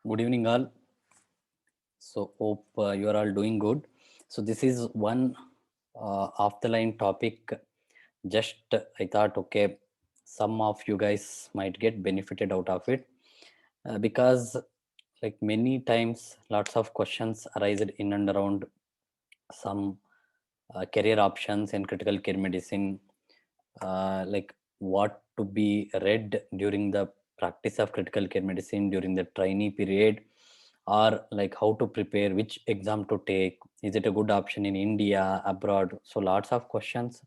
Good evening, all. So, hope you are all doing good. So, this is one off the line topic. Just I thought, okay, some of you guys might get benefited out of it because, like many times, lots of questions arise in and around some career options in critical care medicine, like what to be read during the practice of critical care medicine during the trainee period, or like how to prepare, which exam to take, is it a good option in India, abroad. So lots of questions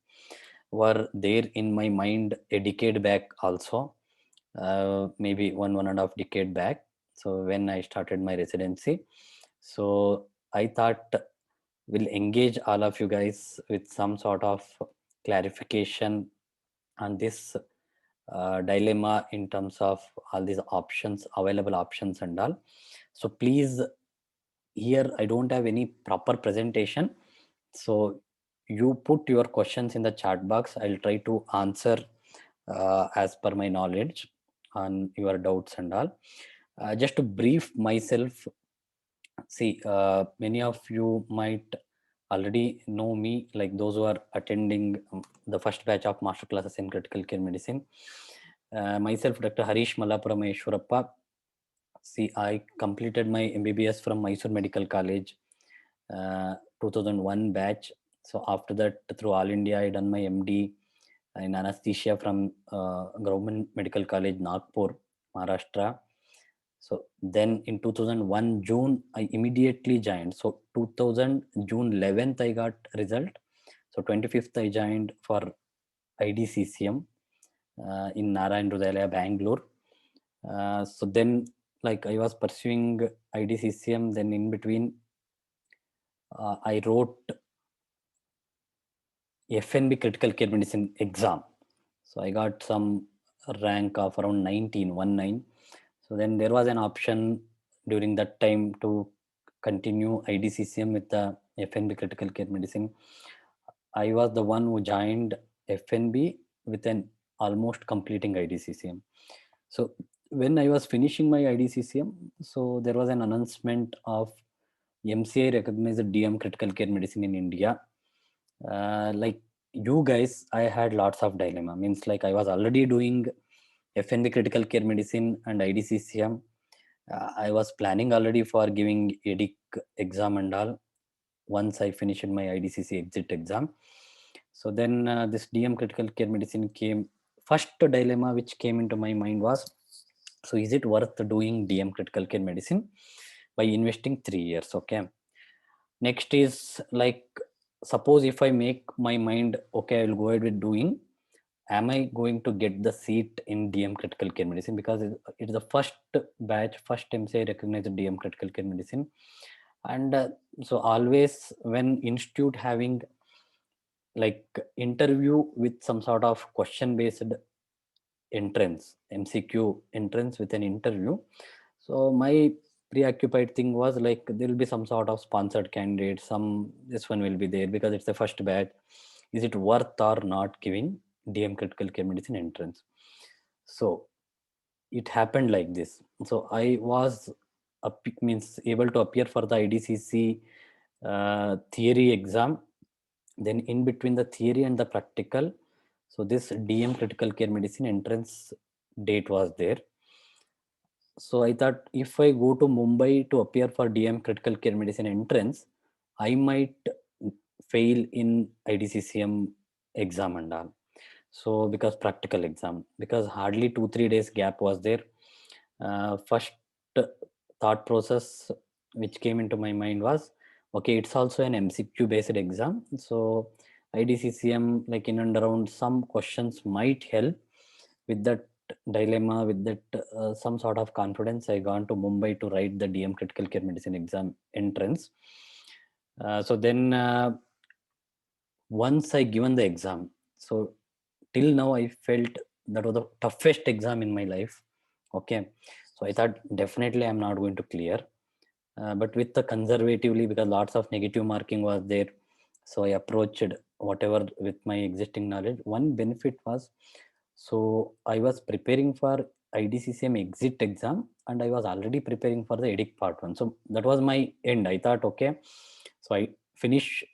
were there in my mind a decade back also, maybe one and a half decade back. So when I started my residency, so I thought we'll engage all of you guys with some sort of clarification on this dilemma in terms of all these options, available options and all. So please, here I don't have any proper presentation. So you put your questions in the chat box. I'll try to answer as per my knowledge on your doubts and all. Just to brief myself, see, many of you might already know me, like those who are attending the first batch of master classes in critical care medicine. Myself, Dr. Harish Malapura Maheshwarappa. See, I completed my MBBS from Mysore Medical College, 2001 batch. So after that, through All India, I done my MD in anesthesia from Government Medical College, Nagpur, Maharashtra. So then in 2001 June, I immediately joined. So 2000 June 11th, I got result. So 25th, I joined for IDCCM in Narayan Rudayalaya, Bangalore. So then, like I was pursuing IDCCM, then in between, I wrote FNB critical care medicine exam. So I got some rank of around 19. So then there was an option during that time to continue IDCCM with the FNB critical care medicine. I was the one who joined FNB with an almost completing IDCCM. So when I was finishing my IDCCM, so there was an announcement of MCI recognized DM critical care medicine in India. Like you guys, I had lots of dilemma. Means like I was already doing FNB critical care medicine and IDCCM. I was planning already for giving EDIC exam and all once I finished my IDCC exit exam. So then this DM critical care medicine came. First dilemma which came into my mind was, so is it worth doing DM critical care medicine by investing 3 years? Okay. Next is like, suppose if I make my mind, okay, I will go ahead with doing, am I going to get the seat in DM critical care medicine? Because it's the first batch, first MCI recognized DM critical care medicine. And so always when institute having like interview with some sort of question based entrance, MCQ entrance with an interview. So my preoccupied thing was like there will be some sort of sponsored candidate, some this one will be there because it's the first batch. Is it worth or not giving DM critical care medicine entrance? So it happened like this. So I was means able to appear for the IDCC theory exam. Then in between the theory and the practical, so this DM critical care medicine entrance date was there. So I thought if I go to Mumbai to appear for DM critical care medicine entrance, I might fail in IDCCM exam and all. So because practical exam, because hardly 2-3 days gap was there. First thought process which came into my mind was, okay, it's also an MCQ based exam. So IDCCM, like in and around some questions might help. With that dilemma, with that some sort of confidence, I gone to Mumbai to write the DM critical care medicine exam entrance. So then once I given the exam, so till now I felt that was the toughest exam in my life. Okay, so I thought definitely I'm not going to clear. But with the conservatively, because lots of negative marking was there, so I approached whatever with my existing knowledge. One benefit was, so I was preparing for IDCCM exit exam, and I was already preparing for the EDIC part 1. So that was my end. I thought, okay, so I finish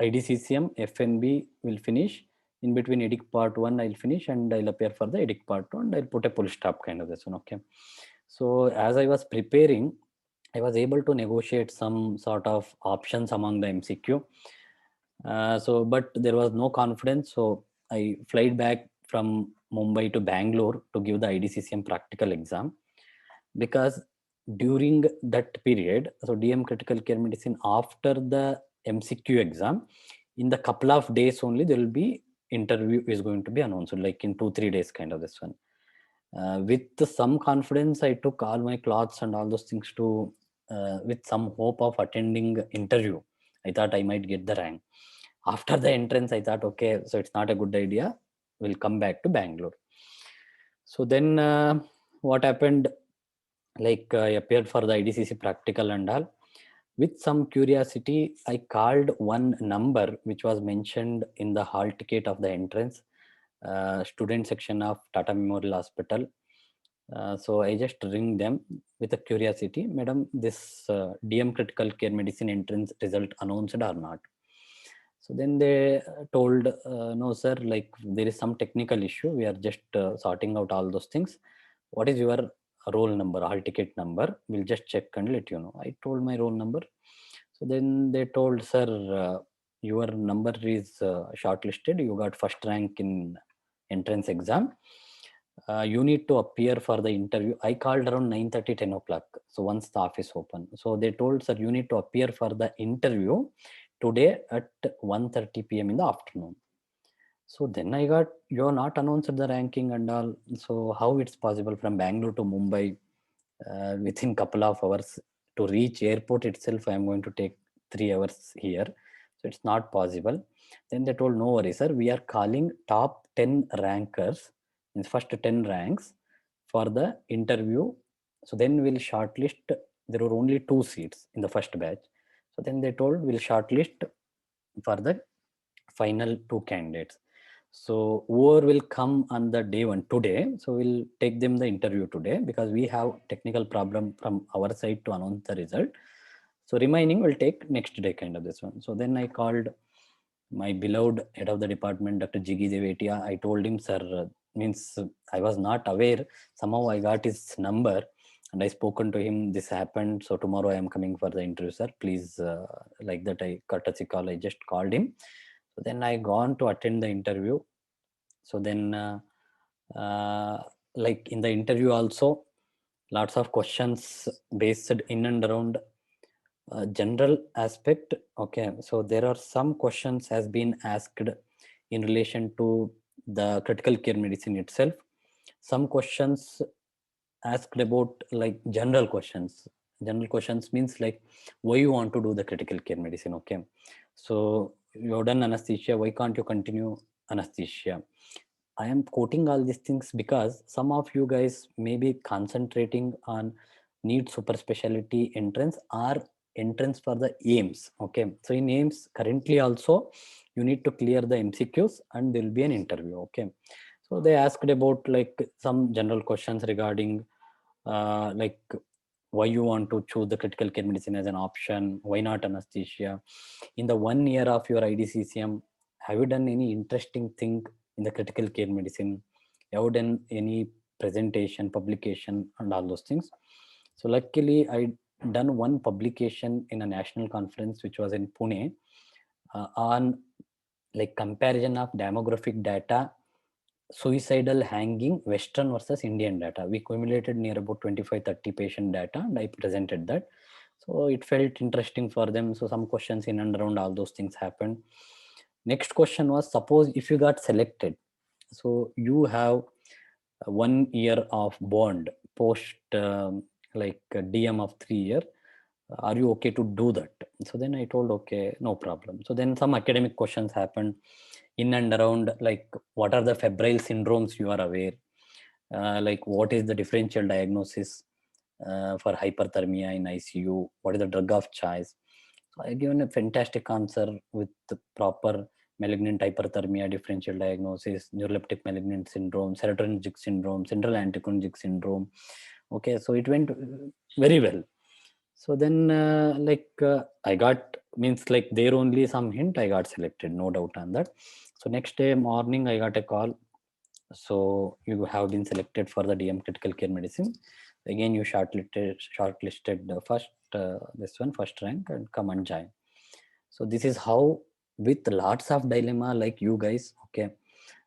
IDCCM, FNB will finish. In between EDIC part 1, I'll finish and I'll appear for the EDIC part 2 and I'll put a full stop kind of this one. Okay. So as I was preparing, I was able to negotiate some sort of options among the MCQ. But there was no confidence. So I flight back from Mumbai to Bangalore to give the IDCCM practical exam, because during that period, so DM critical care medicine, after the MCQ exam, in the couple of days only, there will be interview is going to be announced, like in 2-3 days kind of this one. With some confidence, I took all my clothes and all those things to, with some hope of attending interview. I thought I might get the rank. After the entrance, I thought, okay, so it's not a good idea. We'll come back to Bangalore. So then what happened, like I appeared for the IDCC practical and all. With some curiosity, I called one number which was mentioned in the hall ticket of the entrance, student section of Tata Memorial Hospital. So I just ring them with a curiosity, madam, this DM critical care medicine entrance result announced or not? So then they told, no sir, like there is some technical issue. We are just sorting out all those things. What is your roll number, hall ticket number? We'll just check and let you know. I told my roll number. So then they told, sir, your number is shortlisted. You got first rank in entrance exam. You need to appear for the interview. I called around 9:30, 10 o'clock. So once the office open. So they told, sir, you need to appear for the interview today at 1:30 p.m. in the afternoon. So then I got, you're not announced the ranking and all. So how it's possible from Bangalore to Mumbai within couple of hours? To reach airport itself, I'm going to take 3 hours here. So it's not possible. Then they told, no worries, sir. We are calling top 10 rankers in first 10 ranks for the interview. So then we'll shortlist. There were only 2 seats in the first batch. So then they told, we'll shortlist for the final 2 candidates. So whoever will come on the day 1 today, so we'll take them the interview today, because we have technical problem from our side to announce the result. So remaining will take next day kind of this one. So then I called my beloved head of the department, Dr. Jiggy Devetia. I told him, sir, means I was not aware. Somehow I got his number and I spoken to him. This happened. So tomorrow I am coming for the interview, sir. Please, like that, I courtesy call. I just called him. So then I gone to attend the interview. So then, like in the interview also, lots of questions based in and around general aspect. Okay, so there are some questions has been asked in relation to the critical care medicine itself. Some questions asked about like general questions. General questions means like, why you want to do the critical care medicine? Okay, so you've done anesthesia, why can't you continue anesthesia? I am quoting all these things because some of you guys may be concentrating on need super specialty entrance or entrance for the AIIMS. Okay, so in AIIMS currently also you need to clear the MCQs and there will be an interview. Okay, so they asked about like some general questions regarding like why you want to choose the critical care medicine as an option, why not anesthesia. In the 1 year of your IDCCM, have you done any interesting thing in the critical care medicine? Have you done any presentation, publication and all those things? So luckily I done one publication in a national conference which was in Pune on like comparison of demographic data, suicidal hanging Western versus Indian data. We accumulated near about 25-30 patient data and I presented that. So it felt interesting for them. So some questions in and around all those things happened. Next question was, suppose if you got selected, so you have 1 year of bond post like a DM of 3 year. Are you okay to do that? So then I told, okay, no problem. So then some academic questions happened in and around, like what are the febrile syndromes you are aware? Like what is the differential diagnosis for hyperthermia in ICU? What is the drug of choice? So I given a fantastic answer with the proper malignant hyperthermia differential diagnosis, neuroleptic malignant syndrome, serotonergic syndrome, central anticholinergic syndrome. Okay, so it went very well. So then I got, means like there only some hint, I got selected, no doubt on that. So next day morning I got a call. So you have been selected for the DM critical care medicine. Again, you shortlisted the first first rank, and come and join. So this is how, with lots of dilemma like you guys. Okay,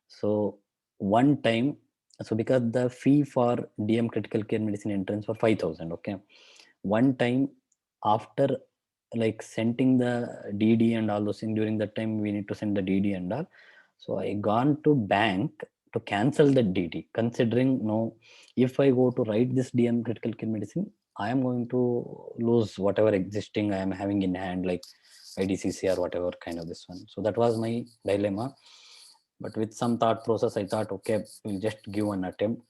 so one time, so because the fee for DM critical care medicine entrance for 5,000. Okay, one time, after like sending the DD and all those things, during that time we need to send the DD and all. So I gone to bank to cancel the DD, considering, no, if I go to write this DM critical care medicine, I am going to lose whatever existing I am having in hand, like IDCC or whatever kind of this one. So that was my dilemma. But with some thought process, I thought, okay, we'll just give an attempt.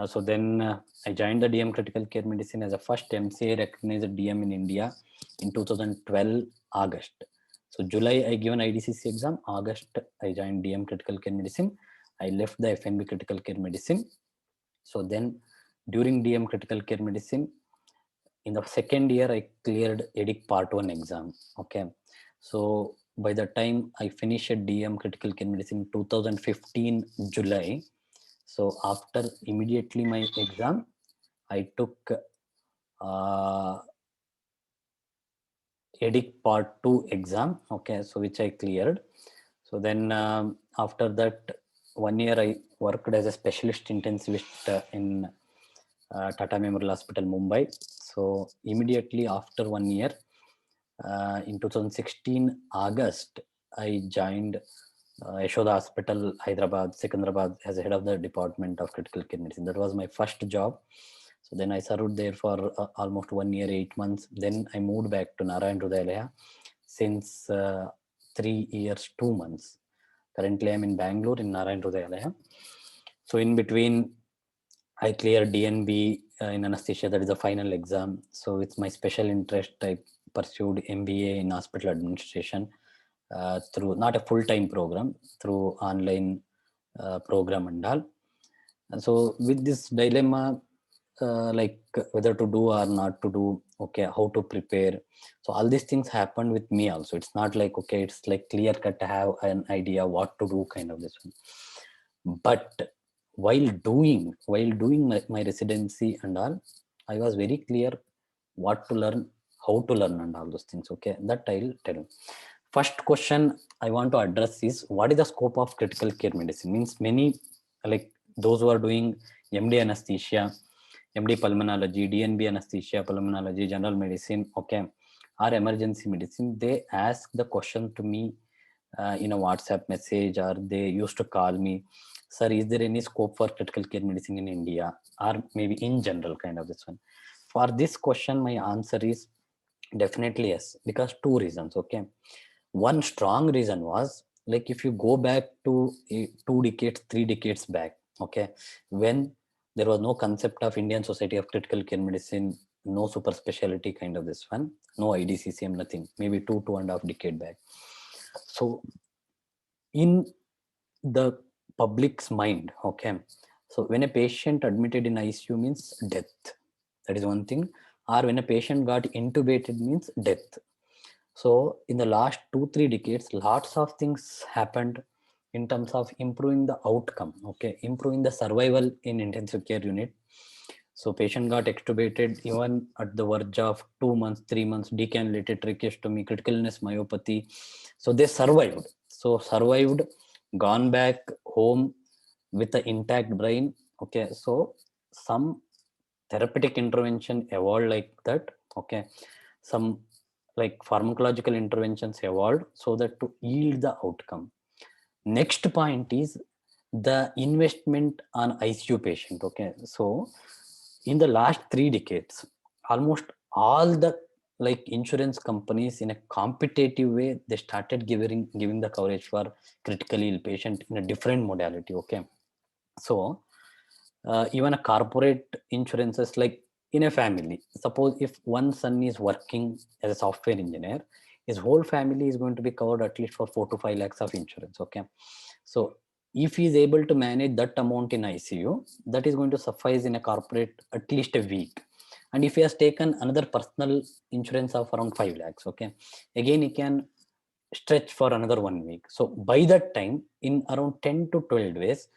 So then I joined the DM critical care medicine as a first MCA recognized DM in India in 2012 August. So July I given IDCC exam. August I joined DM critical care medicine. I left the FNB critical care medicine. So then during DM critical care medicine, in the second year I cleared EDIC part 1 exam. Okay, so by the time I finished DM critical care medicine 2015 July, so after immediately my exam, I took EDIC part 2 exam. Okay, so which I cleared. So then after that 1 year I worked as a specialist intensivist in Tata Memorial Hospital, Mumbai. So immediately after 1 year, in 2016 August, I joined Yashoda Hospital, Hyderabad, Secunderabad, as head of the Department of Critical Care Medicine. That was my first job. So then I served there for almost 1 year, 8 months. Then I moved back to Narayan Hrudayalaya since 3 years, 2 months. Currently, I'm in Bangalore in Narayan Hrudayalaya. So in between, I cleared DNB in anesthesia. That is the final exam. So with my special interest, I pursued MBA in hospital administration through not a full-time program, through online program and all. And so with this dilemma, like whether to do or not to do, okay, how to prepare. So all these things happened with me also. It's not like, okay, it's like clear cut to have an idea what to do kind of this one. But while doing my residency and all, I was very clear what to learn, how to learn and all those things. Okay, that I'll tell you. First question I want to address is, what is the scope of critical care medicine? Means many, like those who are doing MD anesthesia, MD pulmonology, DNB anesthesia, pulmonology, general medicine, okay, or emergency medicine, they ask the question to me in a WhatsApp message, or they used to call me, sir, is there any scope for critical care medicine in India, or maybe in general kind of this one? For this question, my answer is definitely yes, because two reasons. Okay, one strong reason was, like, if you go back to 2 decades, 3 decades back, okay, when there was no concept of Indian Society of Critical Care Medicine, no super specialty kind of this one, no IDCCM, nothing, maybe 2.5 decade back. So in the public's mind, okay, so when a patient admitted in ICU means death, that is one thing, or when a patient got intubated means death. So in the last 2-3 decades, lots of things happened in terms of improving the outcome, okay, improving the survival in intensive care unit. So patient got extubated even at the verge of 2 months, 3 months, decannulated tracheostomy, critical illness myopathy. So they survived. So survived, gone back home with an intact brain. Okay, so some therapeutic intervention evolved like that. Okay, some like pharmacological interventions evolved so that to yield the outcome. Next point is the investment on ICU patient. Okay, so in the last 3 decades, almost all the like insurance companies in a competitive way, they started giving the coverage for critically ill patient in a different modality. Okay, so even a corporate insurances, like in a family, suppose if one son is working as a software engineer, his whole family is going to be covered at least for 4 to 5 lakhs of insurance. Okay, so if he is able to manage that amount in ICU, that is going to suffice in a corporate at least a week. And if he has taken another personal insurance of around 5 lakhs, okay, again he can stretch for another 1 week. So by that time, in around 10 to 12 days,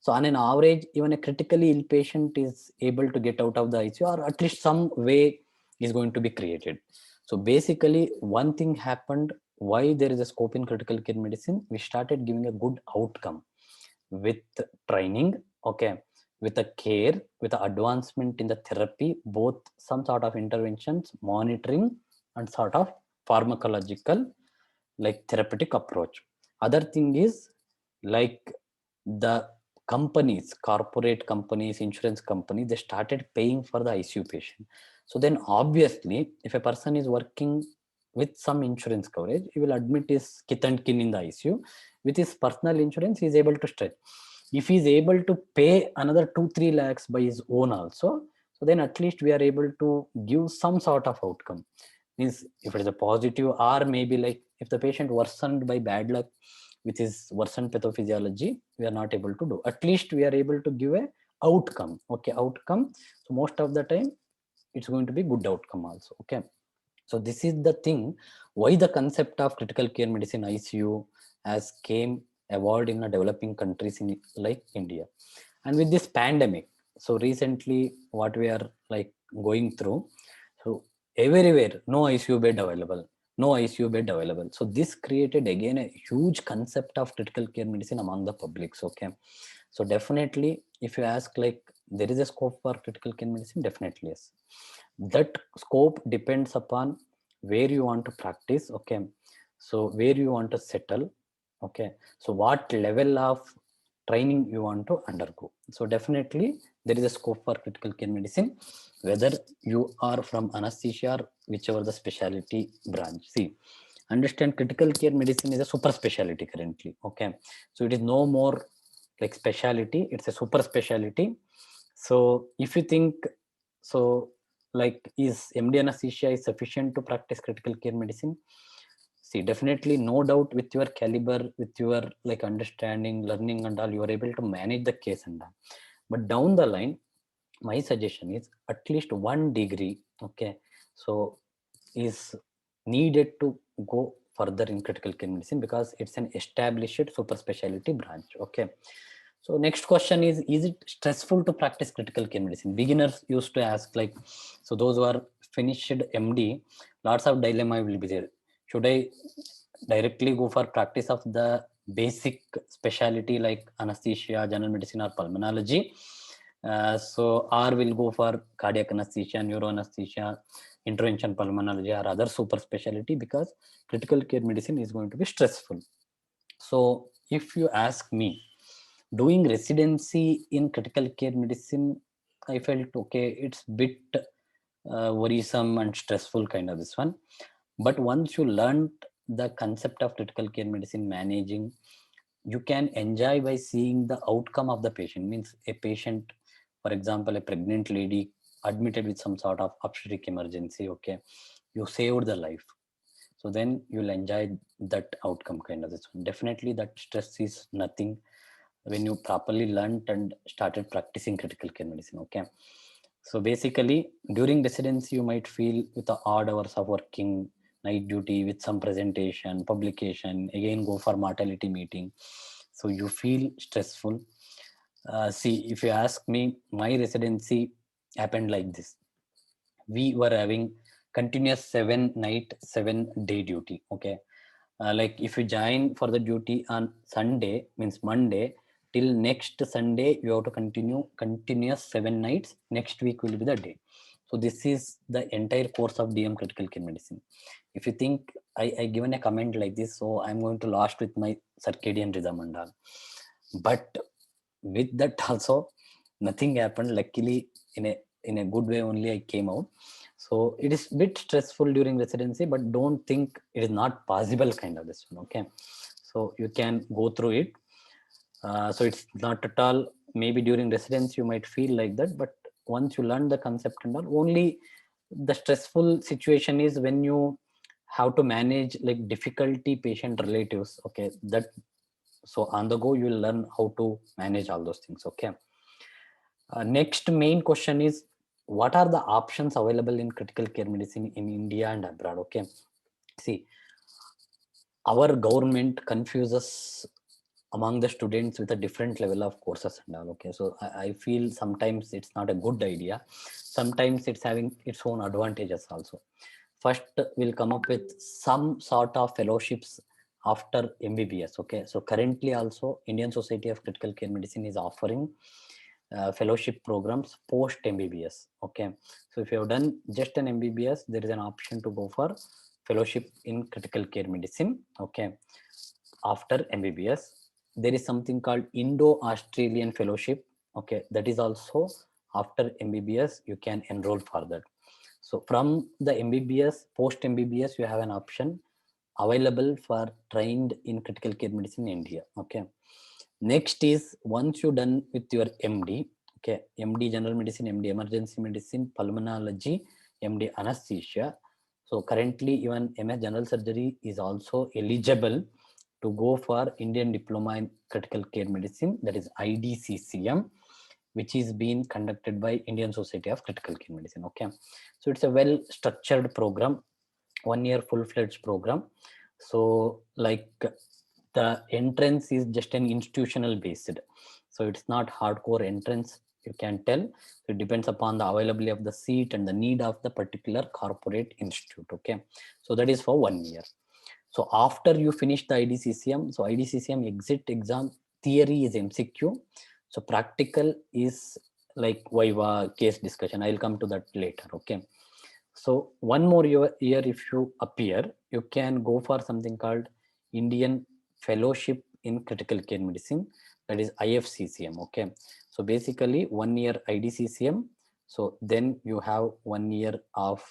so on an average, even a critically ill patient is able to get out of the ICU, or at least some way is going to be created. So basically, one thing happened, why there is a scope in critical care medicine, we started giving a good outcome with training, okay, with a care, with the advancement in the therapy, both some sort of interventions, monitoring, and sort of pharmacological, like therapeutic approach. Other thing is like the companies, corporate companies, insurance companies, they started paying for the ICU patient. So then obviously, if a person is working with some insurance coverage, he will admit his kith and kin in the ICU. With his personal insurance, he is able to stretch. If he is able to pay another 2-3 lakhs by his own also, so then at least we are able to give some sort of outcome. Means if it is a positive, or maybe like if the patient worsened by bad luck with his worsened pathophysiology, we are not able to do. At least we are able to give a outcome. Okay, outcome. So most of the time, it's going to be good outcome also. Okay. So this is the thing why the concept of critical care medicine ICU has came evolved in the developing countries in like India. And with this pandemic, so recently what we are like going through, so everywhere no ICU bed available, no ICU bed available. So this created again a huge concept of critical care medicine among the publics. Okay, so definitely if you ask like there is a scope for critical care medicine, definitely yes. That scope depends upon where you want to practice. Okay, so where you want to settle. Okay, so what level of training you want to undergo. So definitely there is a scope for critical care medicine, whether you are from anesthesia or whichever the specialty branch. See, understand critical care medicine is a super specialty currently. Okay, so it is no more like specialty, it's a super specialty. So if you think, so like is MD anesthesia is sufficient to practice critical care medicine? See, definitely no doubt with your caliber, with your like understanding, learning and all, you are able to manage the case and all. But down the line, my suggestion is at least 1 degree, okay, so is needed to go further in critical care medicine, because it's an established super specialty branch. Okay, so next question is it stressful to practice critical care medicine? Beginners used to ask like, so those who are finished MD, lots of dilemma will be there. Should I directly go for practice of the basic specialty like anesthesia, general medicine or pulmonology? So or will go for cardiac anesthesia, neuro anesthesia, intervention pulmonology or other super specialty, because critical care medicine is going to be stressful. So if you ask me, doing residency in critical care medicine, I felt okay, it's bit worrisome and stressful kind of this one. But once you learned the concept of critical care medicine managing, you can enjoy by seeing the outcome of the patient. Means a patient, for example, a pregnant lady admitted with some sort of obstetric emergency, okay, you saved the life. So then you'll enjoy that outcome kind of this one. Definitely that stress is nothing when you properly learned and started practicing critical care medicine. Okay, so basically during residency you might feel with the odd hours of working, night duty with some presentation, publication, again go for mortality meeting, so you feel stressful. See, if you ask me, my residency happened like this. We were having continuous 7 night 7 day duty. Okay, like if you join for the duty on Sunday, means Monday till next Sunday, you have to continue continuous 7 nights. Next week will be the day. So this is the entire course of DM critical care medicine. If you think I given a comment like this, so I'm going to lost with my circadian rhythm and all. But with that also nothing happened. Luckily, in a good way only I came out. So it is a bit stressful during residency, but don't think it is not possible kind of this one. Okay, so you can go through it. So it's not at all, maybe during residency you might feel like that, but once you learn the concept and all, only the stressful situation is when you how to manage like difficulty patient relatives. Okay, that, so on the go you will learn how to manage all those things. Okay. Next main question is, what are the options available in critical care medicine in India and abroad? Okay, see, our government confuses among the students with a different level of courses and all. Okay, so I feel sometimes it's not a good idea. Sometimes it's having its own advantages also. First, we'll come up with some sort of fellowships after MBBS. Okay, so currently also Indian Society of Critical Care Medicine is offering fellowship programs post MBBS. Okay, so if you have done just an MBBS, there is an option to go for fellowship in critical care medicine. Okay, after MBBS, there is something called Indo-Australian Fellowship. Okay, that is also after MBBS you can enroll for that. So from the MBBS, post MBBS, you have an option available for trained in critical care medicine in India. Okay. Next is, once you're done with your MD, okay, MD general medicine, MD emergency medicine, pulmonology, MD anesthesia. So currently even MS general surgery is also eligible to go for Indian diploma in critical care medicine, that is IDCCM, which is being conducted by Indian Society of Critical Care Medicine. Okay, so it's a well structured program, 1 year full-fledged program. So like the entrance is just an institutional based, so it's not hardcore entrance, you can tell. It depends upon the availability of the seat and the need of the particular corporate institute. Okay, so that is for 1 year. So after you finish the IDCCM, so IDCCM exit exam, theory is MCQ, so practical is like Viva, case discussion. I'll come to that later. Okay, so 1 more year if you appear, you can go for something called Indian Fellowship in Critical Care Medicine, that is IFCCM. Okay, so basically 1 year IDCCM, so then you have 1 year of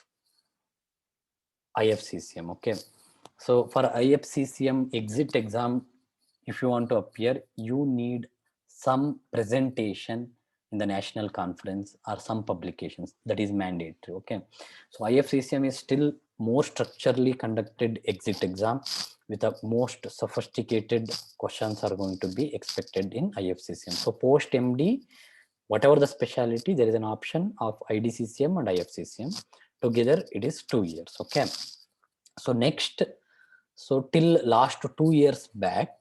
IFCCM. Okay, so for IFCCM exit exam, if you want to appear, you need some presentation in the national conference or some publications, that is mandatory. Okay, so IFCCM is still more structurally conducted exit exam with the most sophisticated questions are going to be expected in IFCCM. So post MD, whatever the specialty, there is an option of IDCCM and IFCCM. Together it is 2 years. Okay, so next, so till last 2 years back,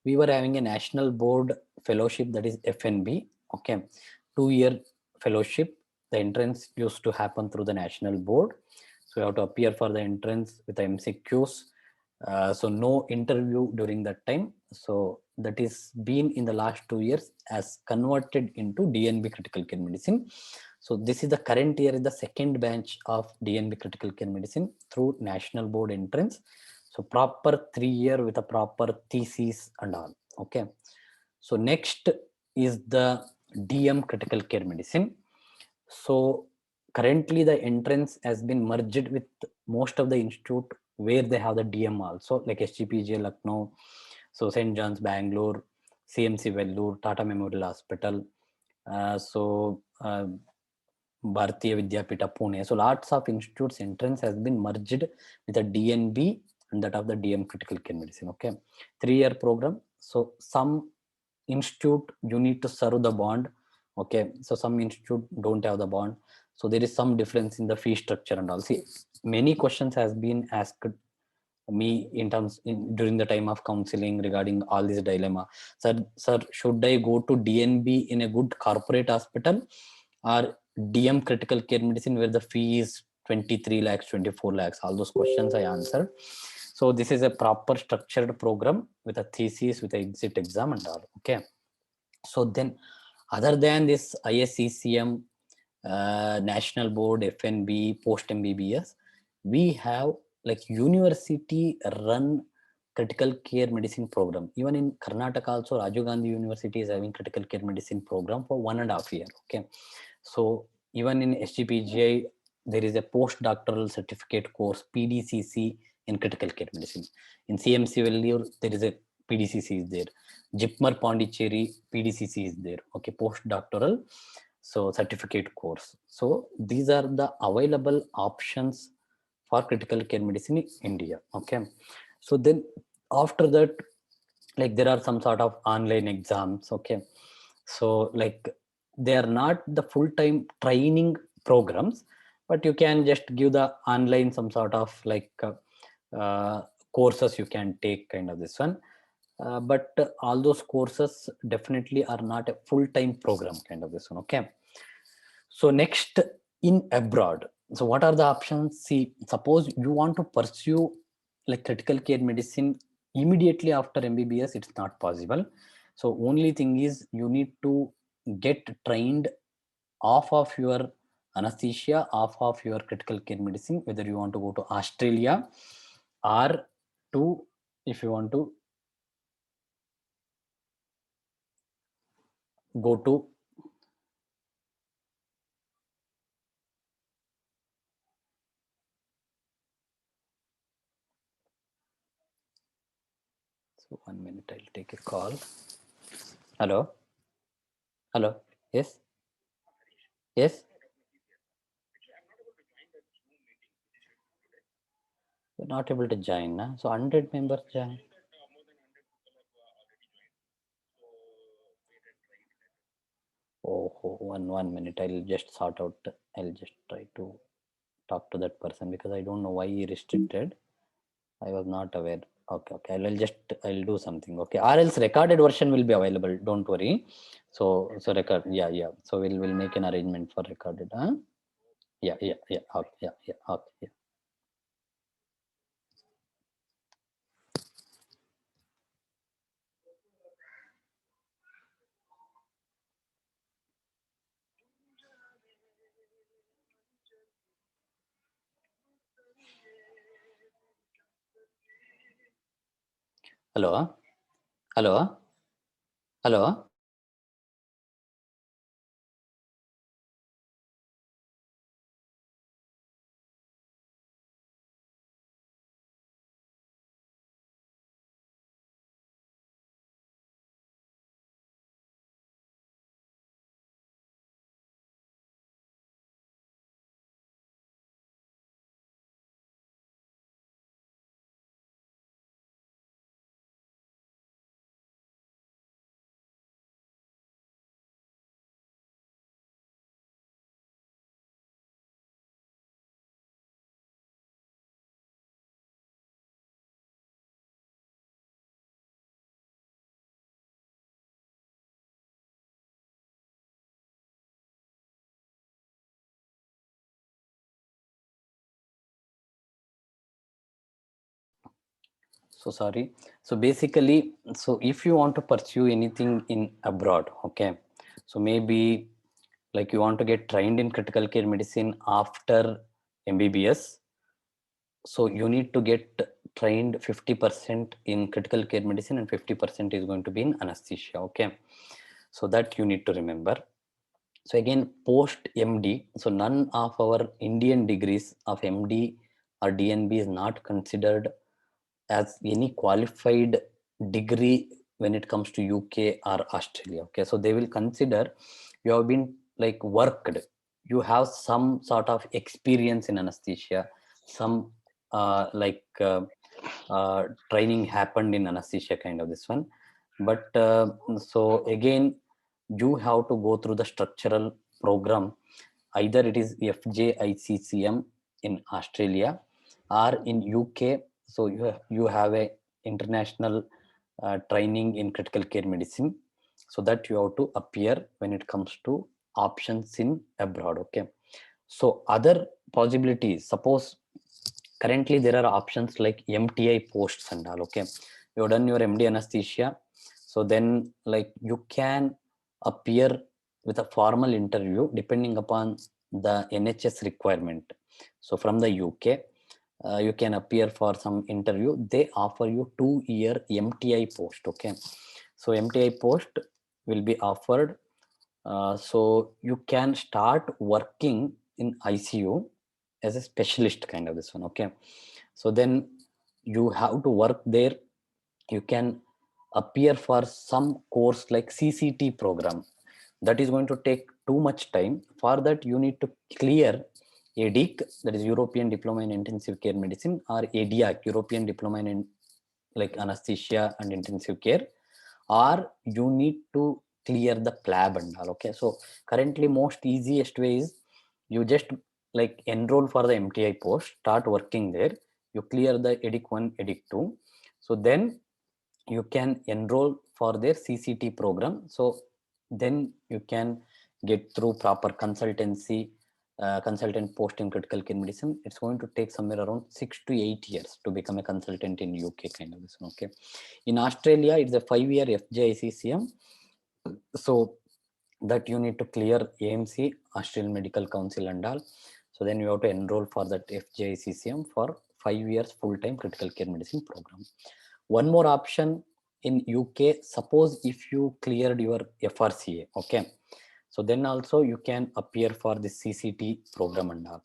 we were having a national board fellowship, that is FNB. Okay, 2 year fellowship. The entrance used to happen through the national board. So you have to appear for the entrance with the MCQs. So no interview during that time. So that is been in the last 2 years as converted into DNB critical care medicine. So this is the current year, is the second batch of DNB critical care medicine through national board entrance. So proper 3 year with a proper thesis and all. Okay, so next is the DM critical care medicine. So currently the entrance has been merged with most of the institute where they have the DM also, like SGPGA Lucknow, so St. John's Bangalore, CMC Vellore, Tata Memorial Hospital, Bharatiya Vidyapita Pune. So lots of institutes entrance has been merged with a DNB and that of the DM critical care medicine. Okay, 3 year program. So some institute you need to serve the bond. Okay, so some institute don't have the bond, so there is some difference in the fee structure and all. See, many questions has been asked me in terms during the time of counseling regarding all this dilemma. Sir, should I go to DNB in a good corporate hospital or DM critical care medicine where the fee is 23 lakhs, 24 lakhs? All those questions I answered. So this is a proper structured program with a thesis, with an exit exam and all. Okay, so then other than this ISCCM, national board, FNB, post MBBS, we have like university run critical care medicine program. Even in Karnataka also, Rajiv Gandhi University is having critical care medicine program for 1.5 years. Okay, so even in SGPGI, there is a postdoctoral certificate course, PDCC, in critical care medicine. In CMC Vellore, there is a PDCC is there. JIPMER Pondicherry, PDCC is there. Okay, postdoctoral, so certificate course. So these are the available options for critical care medicine in India. Okay, so then after that, like there are some sort of online exams. Okay, so like they are not the full-time training programs, but you can just give the online some sort of like courses you can take, kind of this one. But all those courses definitely are not a full-time program, kind of this one. Okay, so next, in abroad, so what are the options? See, suppose you want to pursue like critical care medicine immediately after MBBS, it's not possible. So only thing is you need to get trained off of your anesthesia, off of your critical care medicine, whether you want to go to Australia or to, if you want to go to so 1 minute, I'll take a call. Hello. Hello. Yes. Yes. You're not able to join, nah? So 100 members join. Oh, 1 minute. I'll just sort out. I'll just try to talk to that person because I don't know why he restricted. I was not aware. Okay, okay. I'll do something. Okay. Or else recorded version will be available. Don't worry. So record. Yeah, yeah. So we'll make an arrangement for recorded. Huh? Yeah, yeah, yeah. Okay, yeah, yeah. Okay, yeah. Hello. Hello. Hello. So sorry. So basically, so if you want to pursue anything in abroad, okay, so maybe like you want to get trained in critical care medicine after MBBS, so you need to get trained 50% in critical care medicine and 50% is going to be in anesthesia. Okay, so that you need to remember. So again, post MD, so none of our Indian degrees of MD or DNB is not considered as any qualified degree when it comes to UK or Australia. Okay, so they will consider you have been like worked, you have some sort of experience in anesthesia, some training happened in anesthesia, kind of this one. But so again, you have to go through the structural program. Either it is FJICCM in Australia or in UK. So you have a international training in critical care medicine, so that you have to appear when it comes to options in abroad. Okay, so other possibilities, suppose currently there are options like MTI posts and all. Okay, you've done your MD anesthesia, so then like you can appear with a formal interview depending upon the NHS requirement. So from the UK, you can appear for some interview. They offer you 2-year MTI post. Okay, so MTI post will be offered. So you can start working in ICU as a specialist, kind of this one. Okay, so then you have to work there. You can appear for some course like CCT program. That is going to take too much time. For that, you need to clear EDIC, that is European Diploma in Intensive Care Medicine, or EDIAC, European Diploma in like Anesthesia and Intensive Care, or you need to clear the PLAB and all. Okay, so currently most easiest way is you just like enroll for the MTI post, start working there, you clear the EDIC 1, EDIC 2, so then you can enroll for their CCT program. So then you can get through proper consultancy, consultant post in critical care medicine. It's going to take somewhere around 6 to 8 years to become a consultant in UK kind of this. Okay, in Australia it's a 5-year FJICCM, so that you need to clear AMC, Australian Medical Council and all. So then you have to enroll for that FJICCM for 5 years full-time critical care medicine program. One more option in UK, suppose if you cleared your FRCA, okay, so then also you can appear for the CCT program and all.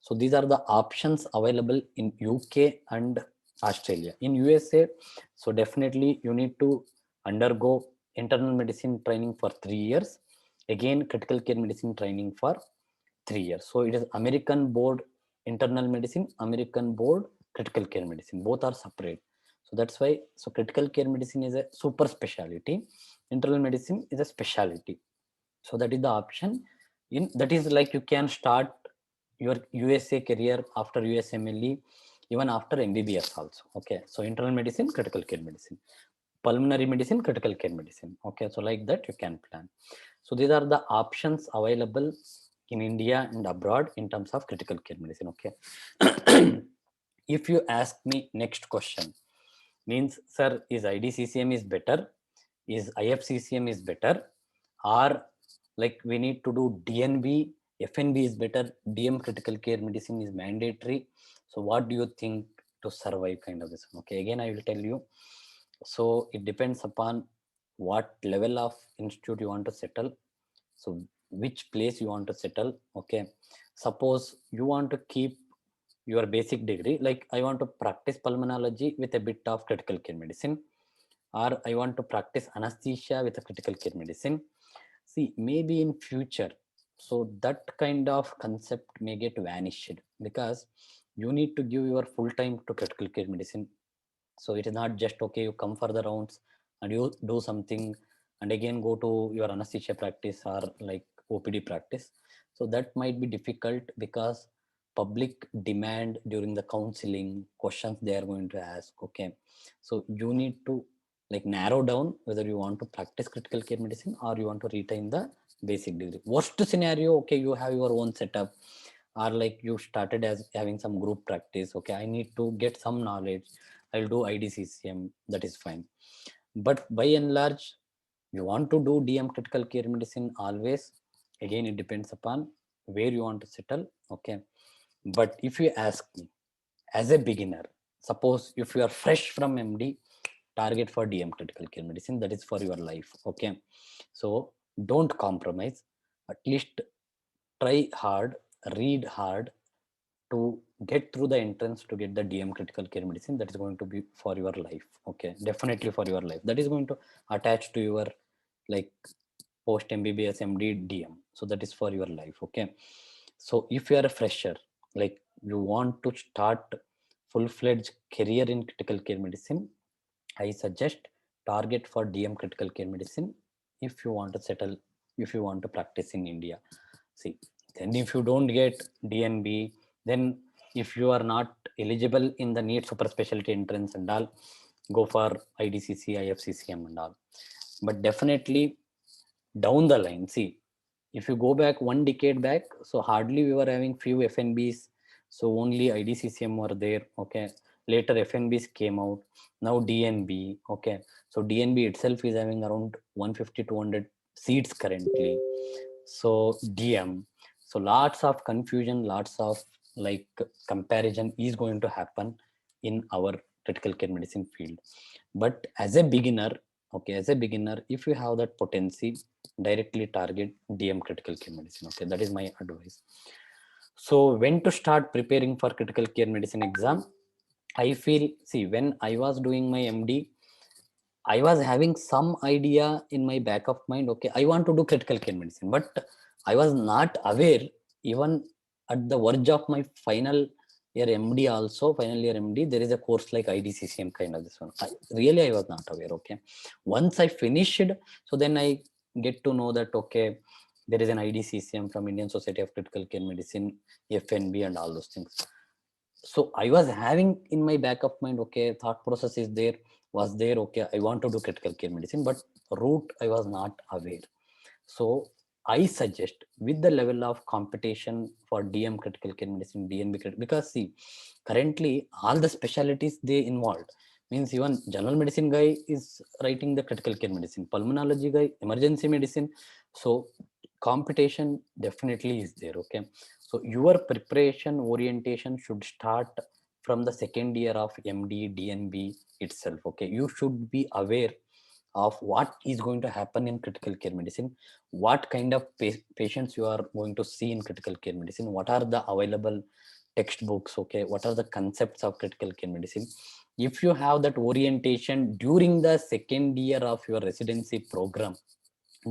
So these are the options available in UK and Australia. In USA, so definitely you need to undergo internal medicine training for 3 years, again critical care medicine training for 3 years. So it is American board internal medicine, American board critical care medicine, both are separate. So that's why, so critical care medicine is a super specialty, internal medicine is a specialty. So that is the option. In that is like you can start your USA career after USMLE, even after MBBS also. Okay, so internal medicine, critical care medicine, pulmonary medicine, critical care medicine. Okay, so like that you can plan. So these are the options available in India and abroad in terms of critical care medicine. Okay. If you ask me next question, means sir, is IDCCM is better, is IFCCM is better, or like we need to do DNB, FNB is better, DM critical care medicine is mandatory, so what do you think to survive kind of this? Okay, again I will tell you, so it depends upon what level of institute you want to settle, so which place you want to settle. Okay, suppose you want to keep your basic degree, like I want to practice pulmonology with a bit of critical care medicine, or I want to practice anesthesia with a critical care medicine. See, maybe in future, so that kind of concept may get vanished, because you need to give your full time to critical care medicine. So it is not just okay, you come for the rounds and you do something and again go to your anesthesia practice or like OPD practice. So that might be difficult, because public demand during the counseling questions they are going to ask. Okay, so you need to like narrow down whether you want to practice critical care medicine or you want to retain the basic degree. Worst scenario, okay, you have your own setup, or like you started as having some group practice. Okay, I need to get some knowledge, I'll do IDCCM, that is fine. But by and large, you want to do DM critical care medicine always, again it depends upon where you want to settle. Okay, but if you ask me as a beginner, suppose if you are fresh from MD, target for DM critical care medicine, that is for your life. Okay, so don't compromise, at least try hard, read hard to get through the entrance to get the DM critical care medicine. That is going to be for your life. Okay, definitely for your life, that is going to attach to your like post MBBS MD DM, so that is for your life. Okay, so if you are a fresher, like you want to start full-fledged career in critical care medicine, I suggest target for DM critical care medicine if you want to settle, if you want to practice in India. See, then if you don't get DNB, then if you are not eligible in the NEET super specialty entrance and all, go for IDCC, IFCCM and all. But definitely down the line, see, if you go back 1 decade back, so hardly we were having few FNBs, so only IDCCM were there. Okay, later FNBs came out, now DNB. Okay, so DNB itself is having around 150 200 seats currently, so DM, so lots of confusion, lots of like comparison is going to happen in our critical care medicine field. But as a beginner, okay, as a beginner, if you have that potency, directly target DM critical care medicine. Okay, that is my advice. So when to start preparing for critical care medicine exam? I feel, see, when I was doing my MD, I was having some idea in my back of mind. Okay, I want to do critical care medicine, but I was not aware even at the verge of my final year MD also, final year MD, there is a course like IDCCM kind of this one. I was not aware. Okay. Once I finished, so then I get to know that, okay, there is an IDCCM from Indian Society of Critical Care Medicine, FNB and all those things. So I was having in my back of mind, okay, thought process is there, was there, okay, I want to do critical care medicine, but route I was not aware. So I suggest with the level of competition for DM critical care medicine, DNB, because see, currently all the specialties they involved, means even general medicine guy is writing the critical care medicine, pulmonology guy, emergency medicine. So competition definitely is there. Okay. So your preparation orientation should start from the second year of MD, DNB itself. Okay. You should be aware of what is going to happen in critical care medicine, what kind of patients you are going to see in critical care medicine, what are the available textbooks, okay, what are the concepts of critical care medicine. If you have that orientation during the second year of your residency program,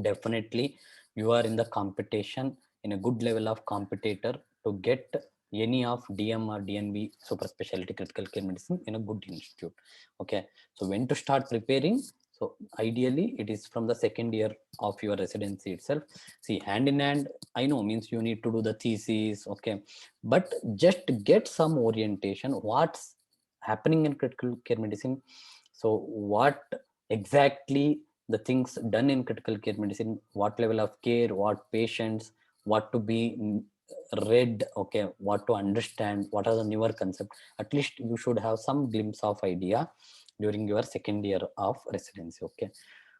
definitely you are in the competition, in a good level of competitor to get any of DM or DNB super specialty critical care medicine in a good institute. Okay, so when to start preparing? So ideally it is from the second year of your residency itself. See, hand in hand, I know means you need to do the thesis, okay, but just get some orientation what's happening in critical care medicine. So what exactly the things done in critical care medicine, what level of care, what patients, what to be read, okay, what to understand, what are the newer concepts. At least you should have some glimpse of idea during your second year of residency. Okay,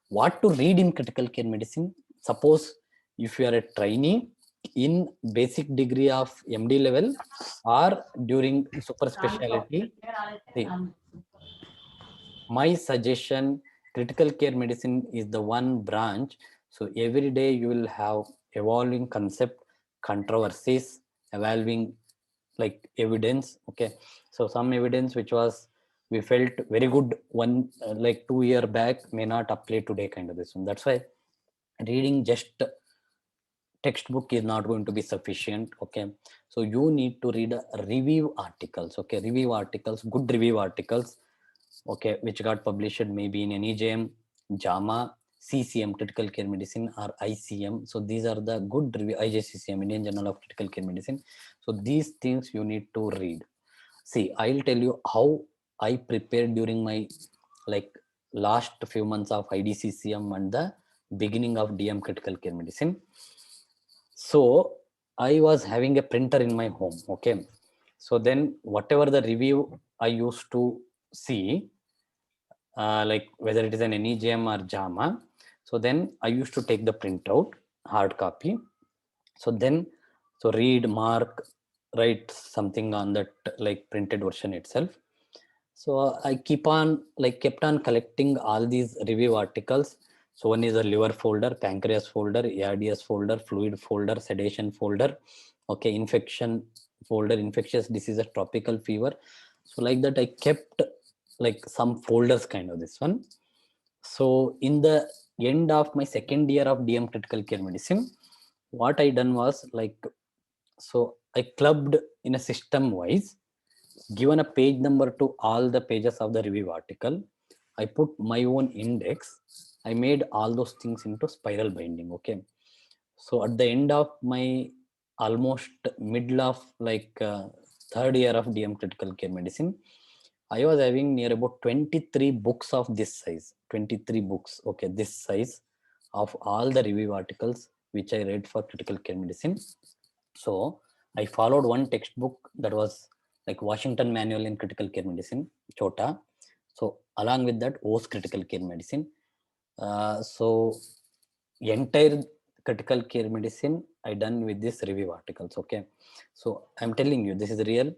what to read in critical care medicine? Suppose if you are a trainee in basic degree of MD level or during super specialty, my suggestion, critical care medicine is the one branch. So every day you will have evolving concept, controversies, evolving like evidence. Okay, so some evidence which was we felt very good one like 2 year back may not apply today kind of this one. That's why reading just textbook is not going to be sufficient. Okay, so you need to read review articles. Okay, review articles, good review articles, okay, which got published maybe in NEJM, JAMA, CCM, Critical Care Medicine, or ICM. So these are the good review, IJCCM, Indian Journal of Critical Care Medicine. So these things you need to read. See, I'll tell you how I prepared during my like last few months of IDCCM and the beginning of DM Critical Care Medicine. So I was having a printer in my home. Okay, so then whatever the review I used to see, like whether it is an NEJM or JAMA. So then I used to take the printout, hard copy. So then, so read, mark, write something on that like printed version itself. So I kept on collecting all these review articles. So one is a liver folder, pancreas folder, ARDS folder, fluid folder, sedation folder, okay, infection folder, infectious diseases, tropical fever. So like that, I kept like some folders kind of this one. So in the end of my second year of DM critical care medicine, what I done was like, so I clubbed in a system wise, given a page number to all the pages of the review article. I put my own index. I made all those things into spiral binding. Okay. So at the end of my almost middle of like third year of DM critical care medicine, I was having near about 23 books of this size, 23 books, okay, this size of all the review articles which I read for critical care medicine. So I followed one textbook that was like Washington Manual in Critical Care Medicine, Chota. So along with that, OS Critical Care Medicine. So entire critical care medicine I done with this review articles. Okay, so I'm telling you, this is real.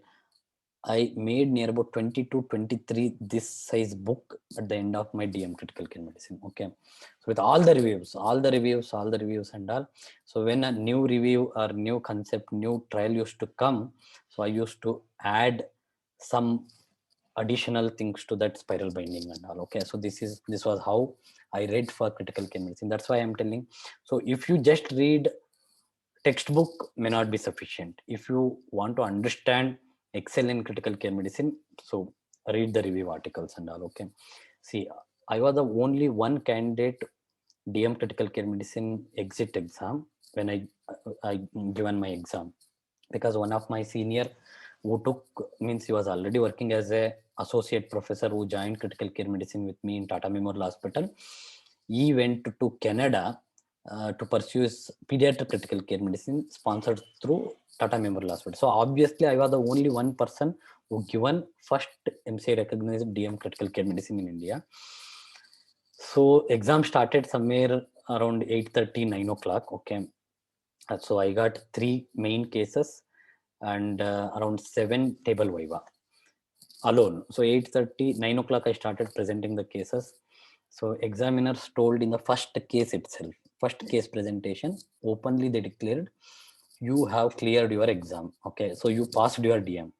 I made near about 20 to 23 this size book at the end of my DM critical care medicine. Okay. So with all the reviews, and all. So when a new review or new concept, new trial used to come, so I used to add some additional things to that spiral binding and all. Okay. So this was how I read for critical care medicine. That's why I'm telling. So if you just read textbook may not be sufficient. If you want to understand, excel in critical care medicine, so read the review articles and all. Okay, see, I was the only one candidate DM critical care medicine exit exam when I given my exam, because one of my senior who took, means he was already working as a associate professor who joined critical care medicine with me in Tata Memorial Hospital. He went to Canada to pursue his pediatric critical care medicine sponsored through Tata Memorial Hospital. So obviously I was the only one person who given first MCA recognized DM critical care medicine in India. So exam started somewhere around 8:30, 9 o'clock. Okay. So I got 3 main cases and around 7 table viva alone. So 8:30, 9 o'clock I started presenting the cases. So examiners told in the first case itself, first case presentation, openly they declared, you have cleared your exam. Okay, so you passed your DM.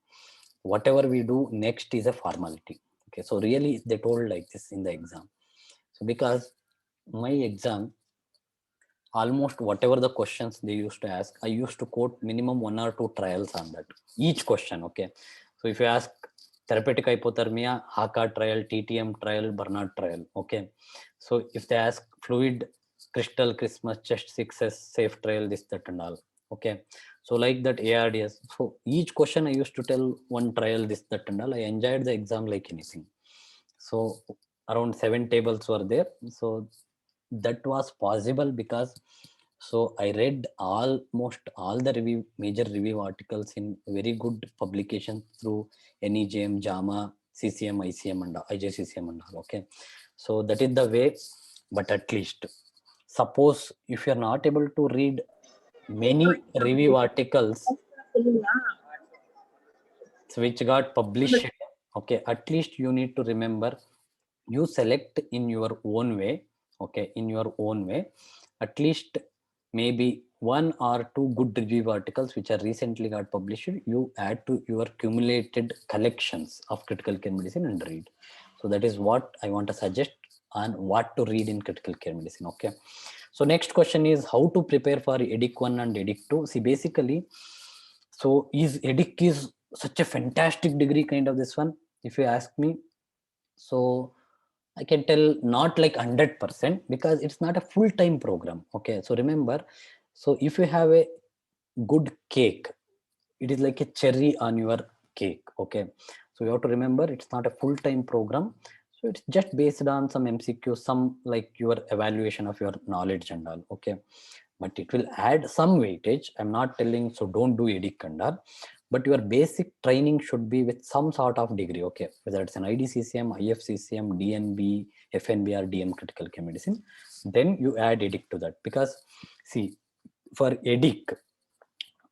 Whatever we do next is a formality. Okay, so really they told like this in the exam. So because my exam, almost whatever the questions they used to ask, I used to quote minimum 1 or 2 trials on that each question. Okay, so if you ask therapeutic hypothermia, HACA trial, TTM trial, Bernard trial. Okay, so if they ask fluid crystal Christmas chest success safe trial, this, that, and all. Okay, so like that ARDS. So each question I used to tell one trial, this, that, and all. I enjoyed the exam like anything. So around 7 tables were there. So that was possible because, so I read almost all the major review articles in very good publications through NEJM, JAMA, CCM, ICM and IJCCM and all. Okay, so that is the way. But at least, suppose if you are not able to read many review articles which got published, okay, at least you need to remember, you select in your own way. Okay, in your own way, at least maybe 1 or 2 good review articles which are recently got published, you add to your accumulated collections of critical care medicine and read. So that is what I want to suggest on what to read in critical care medicine. Okay, so next question is how to prepare for EDIC 1 and EDIC 2. See, basically, so is EDIC is such a fantastic degree kind of this one, if you ask me. So I can tell not like 100% because it's not a full-time program. Okay, so remember, so if you have a good cake, it is like a cherry on your cake. Okay, so you have to remember it's not a full-time program. So it's just based on some MCQ, some like your evaluation of your knowledge and all. Okay, but it will add some weightage. I'm not telling so don't do EDIC and all, but your basic training should be with some sort of degree. Okay, whether it's an IDCCM, IFCCM, DNB, FNB or DM critical care medicine, then you add EDIC to that. Because see, for EDIC,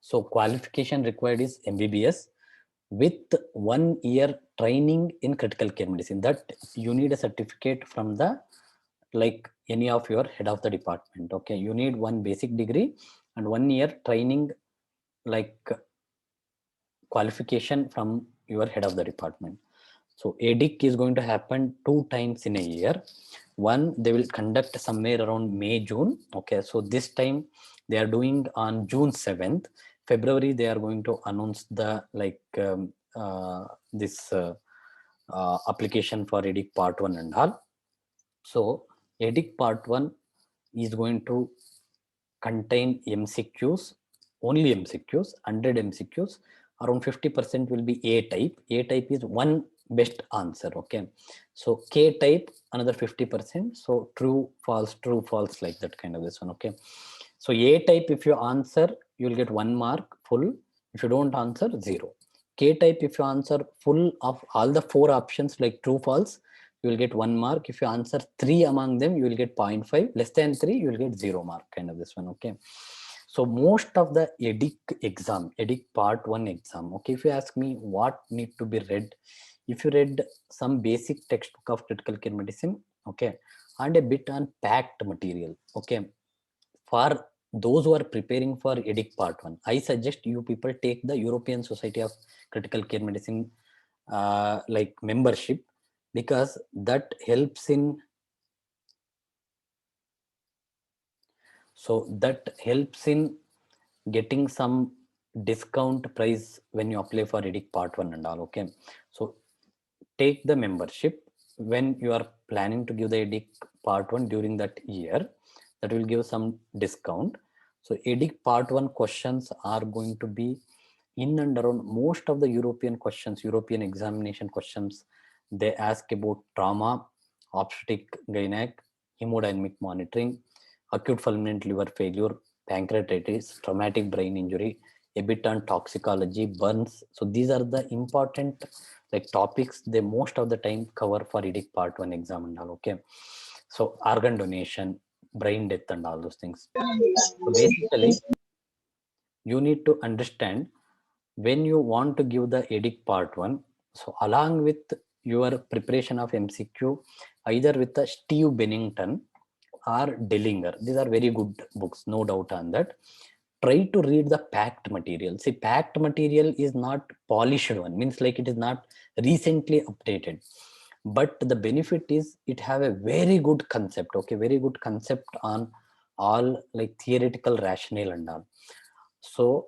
so qualification required is MBBS with 1 year training in critical care medicine. That you need a certificate from the, like any of your head of the department. Okay, you need 1 basic degree and 1 year training, like qualification from your head of the department. So EDIC is going to happen 2 times in a year. One, they will conduct somewhere around May, June. Okay, so this time they are doing on June 7th. February, they are going to announce the this application for EDIC part 1 and all. So EDIC part 1 is going to contain MCQs, only MCQs, 100 MCQs. Around 50% will be A type. A type is one best answer. Okay, so K type another 50%. So true, false, like that kind of this one. Okay, so A type, if you answer, you will get 1 mark full. If you don't answer, 0. K type, if you answer full of all the 4 options like true, false, you will get 1 mark. If you answer 3 among them, you will get 0.5. Less than 3, you will get 0 mark, kind of this one. Okay, so most of the EDIC exam, EDIC part 1 exam, okay, if you ask me what need to be read, if you read some basic textbook of critical care medicine, okay, and a bit on packed material, okay, for those who are preparing for EDIC part 1, I suggest you people take the European Society of Critical Care Medicine like membership, because that helps in, so that helps in getting some discount price when you apply for EDIC Part 1 and all. Okay, so take the membership when you are planning to give the EDIC Part 1 during that year. That will give some discount. So EDIC Part 1 questions are going to be in and around most of the European questions, European examination questions. They ask about trauma, obstetric gynec, hemodynamic monitoring, acute fulminant liver failure, pancreatitis, traumatic brain injury, a bit on toxicology, burns. So these are the important like topics they most of the time cover for EDIC Part 1 exam and all. Okay, so organ donation, brain death and all those things. So basically you need to understand when you want to give the EDIC Part 1, so along with your preparation of MCQ, either with the Steve Bennington or Dellinger, these are very good books, no doubt on that. Try to read the packed material. See, packed material is not polished one, means like it is not recently updated. But the benefit is it have a very good concept, okay, very good concept on all like theoretical rationale and all. So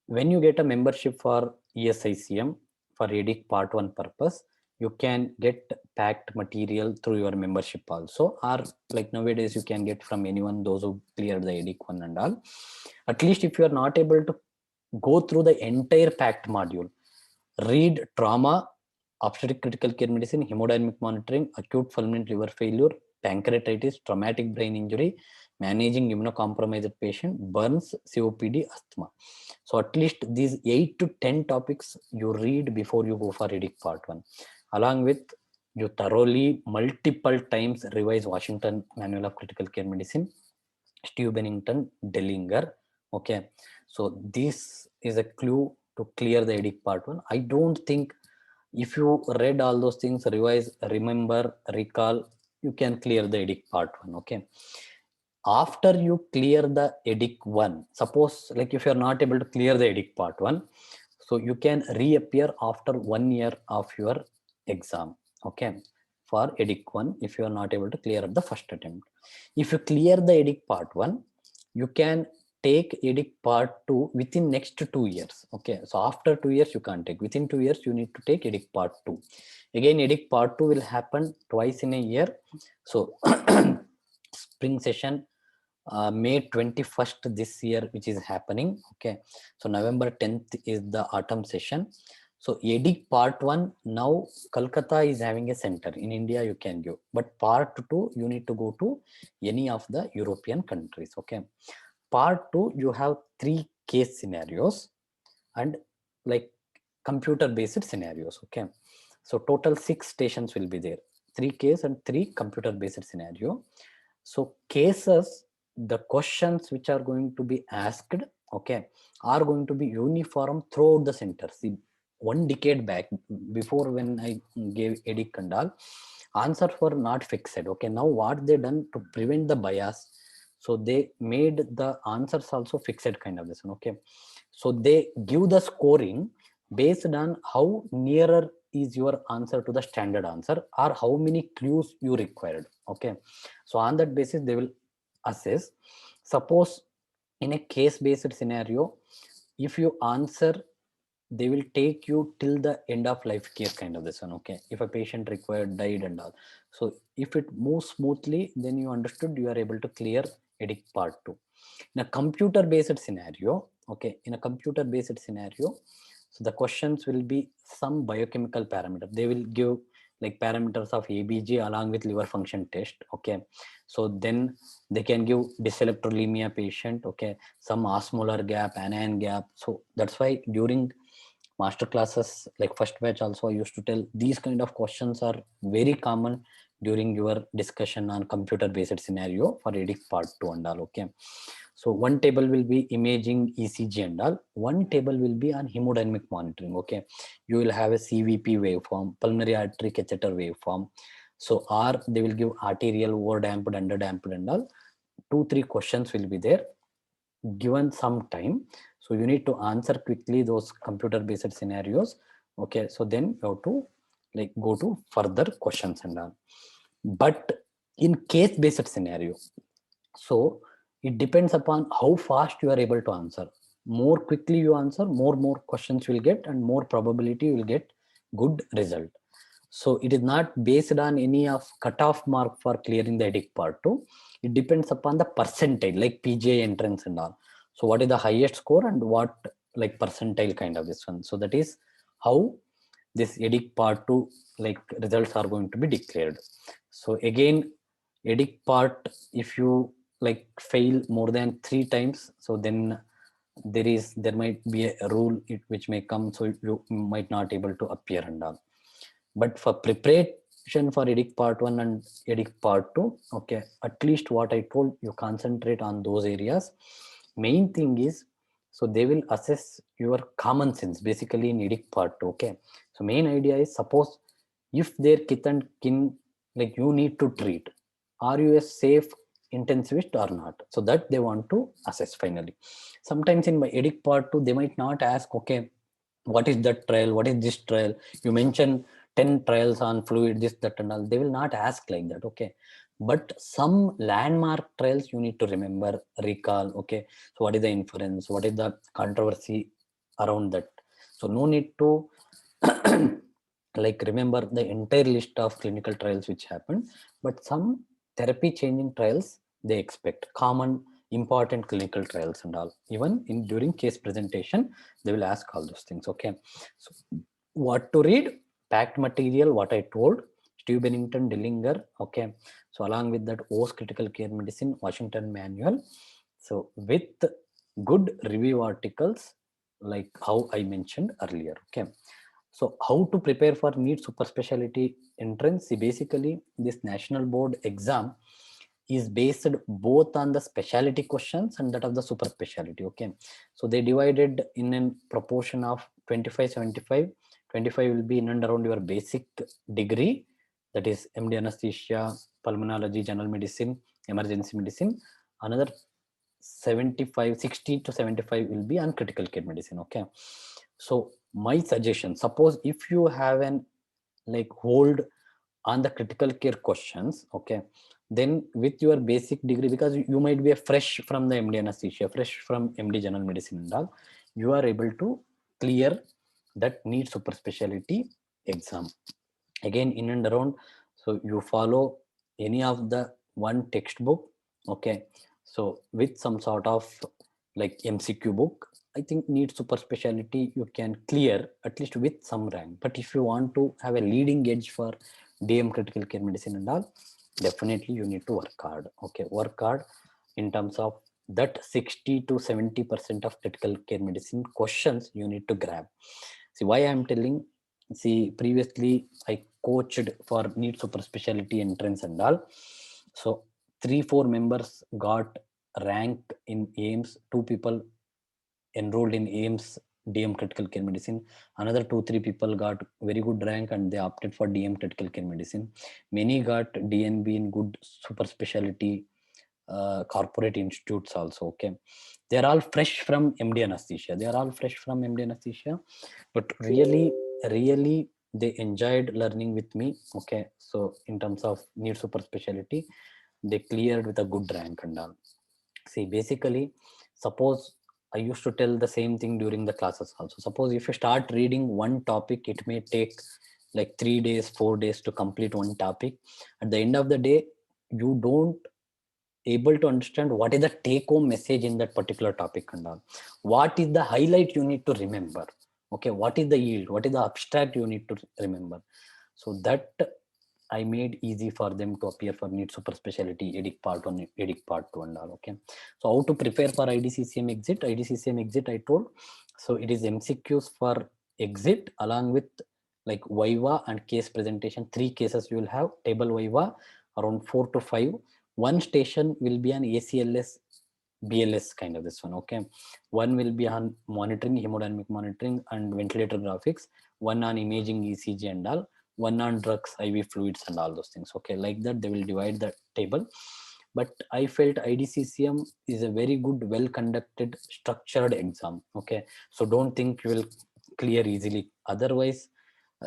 when you get a membership for ESICM for EDIC Part 1 purpose, you can get packed material through your membership also, or like nowadays you can get from anyone, those who cleared the EDIC 1 and all. At least if you are not able to go through the entire packed module, read trauma, obstetric critical care medicine, hemodynamic monitoring, acute fulminant liver failure, pancreatitis, traumatic brain injury, managing immunocompromised patient, burns, COPD, asthma. So at least these 8 to 10 topics you read before you go for EDIC Part 1. Along with you thoroughly multiple times revise Washington Manual of Critical Care Medicine, Steve Bennington, Dellinger. Okay, so this is a clue to clear the EDIC Part 1. I don't think if you read all those things, revise, remember, recall, you can clear the EDIC Part 1. Okay, after you clear the EDIC 1, suppose like if you are not able to clear the EDIC Part 1, so you can reappear after 1 year of your exam. Okay, for EDIC 1 if you are not able to clear at the first attempt. If you clear the EDIC Part 1, you can take EDIC Part 2 within next 2 years. Okay, so after 2 years you can't take, within 2 years you need to take EDIC Part 2. Again, EDIC Part 2 will happen twice in a year. So spring session, May 21st this year, which is happening. Okay, so November 10th is the autumn session. So EDIC Part 1, now Kolkata is having a center. In India you can give, but Part 2 you need to go to any of the European countries. Okay, Part 2 you have 3 case scenarios and like computer based scenarios. Okay, so total 6 stations will be there, 3 case and 3 computer based scenario. So cases, the questions which are going to be asked, okay, are going to be uniform throughout the center. See, 1 decade back, before when I gave EDIC and all, answers were not fixed. Okay, now what they done to prevent the bias, so they made the answers also fixed kind of this one. Okay, so they give the scoring based on how nearer is your answer to the standard answer or how many clues you required. Okay, so on that basis they will assess. Suppose in a case based scenario, if you answer, they will take you till the end of life care kind of this one. Okay, if a patient required, died and all, so if it moves smoothly, then you understood, you are able to clear EDIC Part 2. In a computer based scenario, okay, in a computer based scenario, so the questions will be some biochemical parameter. They will give like parameters of ABG along with liver function test. Okay, so then they can give dyselectrolemia patient. Okay, some osmolar gap, anion gap. So that's why during master classes like first batch also I used to tell these kind of questions are very common during your discussion on computer based scenario for EDIC Part 2 and all. Okay, so one table will be imaging ECG and all, one table will be on hemodynamic monitoring. Okay, you will have a CVP waveform, pulmonary artery catheter waveform. So or they will give arterial, over damped, under damped and all. 2-3 questions will be there given some time, so you need to answer quickly those computer based scenarios. Okay, so then you have to like go to further questions and all. But in case based scenario, so it depends upon how fast you are able to answer. more quickly you answer, more questions you will get, and more probability you will get good result. So it is not based on any of cutoff mark for clearing the EDIC part 2. It depends upon the percentile, like PGI entrance and all. So what is the highest score and what like percentile kind of this one. So that is how this EDIC part 2 like results are going to be declared. So again, EDIC part, if you like fail more than 3 times, so then there might be a rule which may come, so you might not able to appear and all. But for preparation for EDIC part 1 and EDIC part 2, okay, at least what I told you, concentrate on those areas. Main thing is, so they will assess your common sense basically in EDIC part 2. Okay, so main idea is, suppose if their kith and kin like you need to treat, are you a safe intensivist or not? So that they want to assess finally. Sometimes in my EDIC part 2 they might not ask, okay, what is that trial, what is this trial, you mentioned 10 trials on fluid, this, that and all. They will not ask like that. Okay, but some landmark trials you need to remember, recall. Okay, so what is the inference, what is the controversy around that? So no need to like remember the entire list of clinical trials which happened, but some therapy changing trials they expect, common important clinical trials and all. Even in during case presentation they will ask all those things. Okay, so what to read, packed material, what I told, Steve Bennington, Dillinger. Okay, so along with that, O's Critical Care Medicine, Washington Manual. So with good review articles, like how I mentioned earlier. Okay, so how to prepare for NEET super specialty entrance? See, basically this national board exam is based both on the specialty questions and that of the super specialty. Okay, so they divided in a proportion of 25-75. 25 will be in and around your basic degree, that is MD anesthesia, pulmonology, general medicine, emergency medicine. Another 75, 60 to 75 will be on critical care medicine. Okay, so my suggestion, suppose if you have an like hold on the critical care questions, okay, then with your basic degree, because you might be a fresh from the MD anesthesia, fresh from MD general medicine and all, you are able to clear that NEET super specialty exam. Again, in and around, so you follow any of the one textbook. Okay, so with some sort of like MCQ book, I think NEET super specialty you can clear at least with some rank. But if you want to have a leading edge for DM critical care medicine and all, definitely you need to work hard. Okay, work hard in terms of that 60 to 70% of critical care medicine questions you need to grab. See why I am telling, see previously I coached for NEET super specialty entrance and all. So 3-4 members got rank in AIMS, 2 people enrolled in AIMS DM critical care medicine, another 2-3 people got very good rank and they opted for DM critical care medicine. Many got DNB in good super specialty corporate institutes also. Okay, they are all fresh from MD anesthesia, but really they enjoyed learning with me. Okay, so in terms of NEET super specialty, they cleared with a good rank and all. See, basically, suppose I used to tell the same thing during the classes also. Suppose if you start reading one topic, it may take like 3 days, 4 days to complete one topic. At the end of the day, you don't able to understand what is the take home message in that particular topic and all. What is the highlight you need to remember? Okay, what is the yield? What is the abstract you need to remember? So that I made easy for them to appear for NEET super specialty, EDIC part 1, EDIC part 2 and all. Okay, so how to prepare for IDCCM exit? IDCCM exit I told. So it is MCQs for exit along with like Viva and case presentation. 3 cases you will have, table Viva around 4 to 5. One station will be an ACLS BLS kind of this one. Okay, one will be on monitoring, hemodynamic monitoring and ventilator graphics, one on imaging ECG and all, one on drugs, IV fluids and all those things. Okay, like that they will divide the table. But I felt IDCCM is a very good, well conducted, structured exam. Okay, so don't think you will clear easily. Otherwise,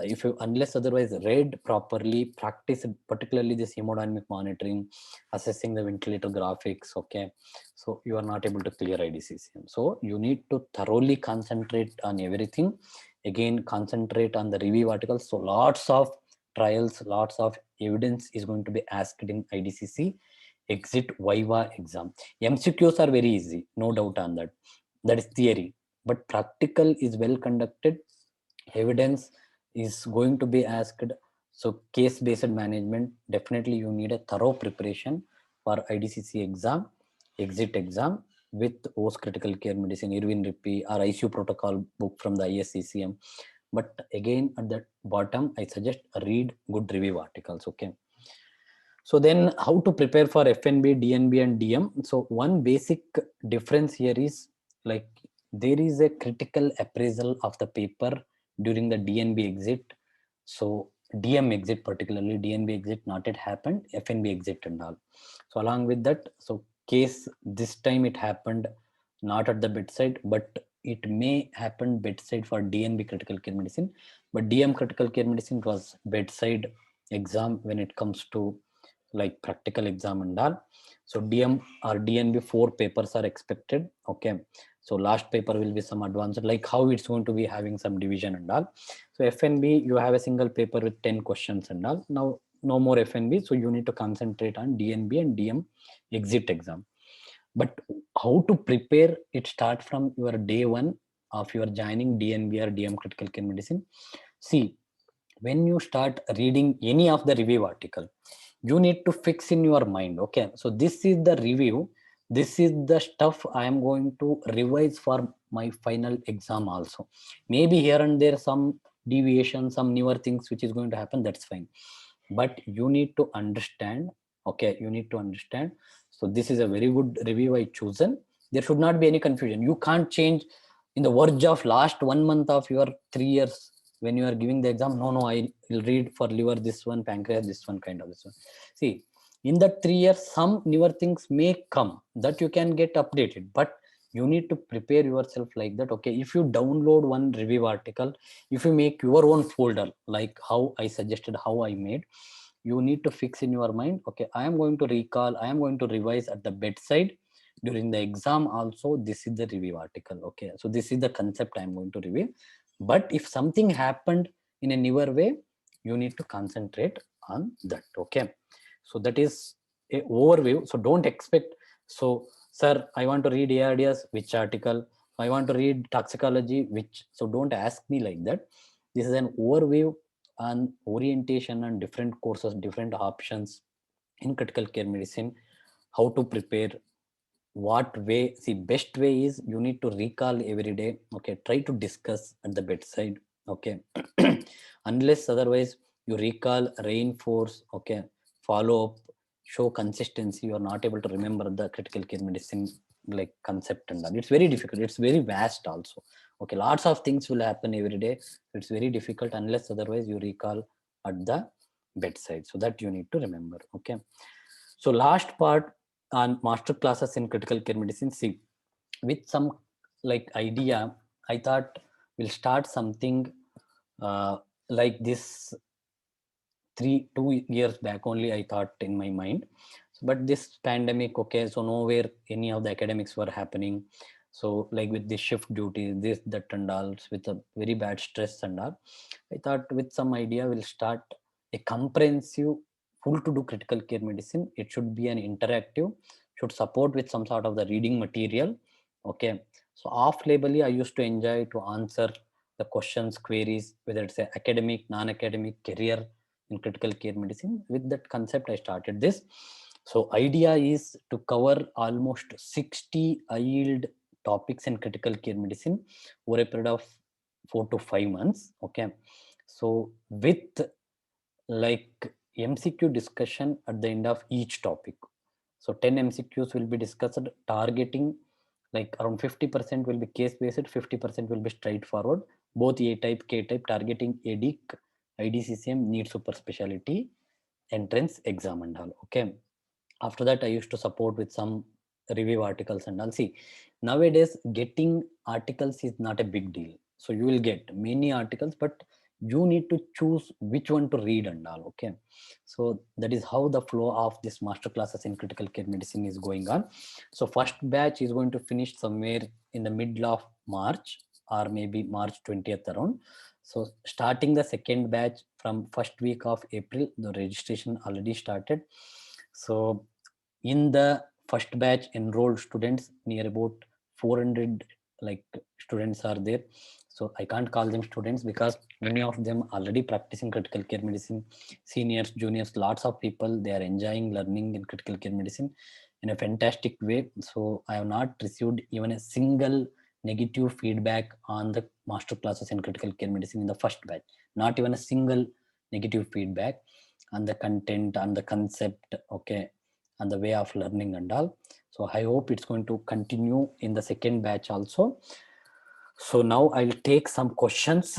If you, unless otherwise read properly, practice particularly this hemodynamic monitoring, assessing the ventilator graphics, okay, so you are not able to clear IDCCM. So you need to thoroughly concentrate on everything. Again, concentrate on the review articles. So lots of trials, lots of evidence is going to be asked in IDCC exit viva exam. MCQs are very easy, no doubt on that. That is theory, but practical is well conducted. Evidence is going to be asked. So case based management, definitely you need a thorough preparation for IDCC exam, exit exam, with OS critical care medicine, Irwin Rippey or ICU protocol book from the ISCCM. But again, at the bottom, I suggest read good review articles, okay. So then how to prepare for FNB, DNB and DM? So one basic difference here is, like, there is a critical appraisal of the paper during the DNB exit. So DM exit, particularly DNB exit not yet happened, FNB exit and all. So along with that, so case this time it happened not at the bedside, but it may happen bedside for DNB critical care medicine. But DM critical care medicine was bedside exam when it comes to like practical exam and all. So DM or DNB 4 papers are expected, okay. So last paper will be some advanced, like how it's going to be having some division and all. So FNB, you have a single paper with 10 questions and all. Now no more FNB, so you need to concentrate on DNB and DM exit exam. But how to prepare, it start from your day one of your joining DNB or DM critical care medicine. See, when you start reading any of the review article, you need to fix in your mind, okay, so this is the review, this is the stuff I am going to revise for my final exam also. Maybe here and there some deviation, some newer things which is going to happen, that's fine. But you need to understand, okay, you need to understand. So this is a very good review I chosen. There should not be any confusion. You can't change in the verge of last 1 month of your 3 years when you are giving the exam. No, I will read for liver this one, pancreas this one, kind of this one. See, in that 3 years some newer things may come that you can get updated, but you need to prepare yourself like that, okay. If you download one review article, if you make your own folder like how I suggested, how I made, you need to fix in your mind, okay, I am going to recall, I am going to revise at the bedside during the exam also. This is the review article, okay. So this is the concept I am going to review. But if something happened in a newer way, you need to concentrate on that, okay. So that is a overview. So don't expect, so sir, I want to read ARDS, which article? I want to read toxicology, which? So don't ask me like that. This is an overview on orientation and different courses, different options in critical care medicine, how to prepare, what way. See, best way is you need to recall every day, okay. Try to discuss at the bedside, okay. Unless otherwise you recall, reinforce, okay, follow up, show consistency, you are not able to remember the critical care medicine like concept and all. It's very difficult, it's very vast also, okay. Lots of things will happen every day. It's very difficult unless otherwise you recall at the bedside. So that you need to remember, okay. So last part on master classes in critical care medicine. See, with some like idea, I thought we'll start something uh, like this 2 years back only, I thought in my mind. But this pandemic, okay, so nowhere any of the academics were happening. So like with the shift duty, this, that and all, with a very bad stress and all, I thought with some idea we'll start a comprehensive full to do critical care medicine. It should be an interactive, should support with some sort of the reading material, okay. So off labelly I used to enjoy to answer the questions, queries, whether it's a academic, non-academic, career in critical care medicine. With that concept I started this. So idea is to cover almost 60 yield topics in critical care medicine over a period of 4 to 5 months, okay. So with like MCQ discussion at the end of each topic. So 10 MCQs will be discussed, targeting like around 50% will be case based, 50% will be straightforward, both A type, K type, targeting ADIC, IDCCM, need super specialty, entrance exam and all, okay. After that I used to support with some review articles and all. See, nowadays getting articles is not a big deal. So you will get many articles, but you need to choose which one to read and all. Okay, so that is how the flow of this master classes in critical care medicine is going on. So first batch is going to finish somewhere in the middle of March or maybe March 20th around. So starting the second batch from first week of April, the registration already started. So in the first batch enrolled students, near about 400 like students are there. So I can't call them students because many of them already practicing critical care medicine, seniors, juniors, lots of people, they are enjoying learning in critical care medicine in a fantastic way. So I have not received even a single negative feedback on the master classes in critical care medicine in the first batch, not even a single negative feedback on the content, on the concept, okay, and the way of learning and all. So I hope it's going to continue in the second batch also. So now I'll take some questions.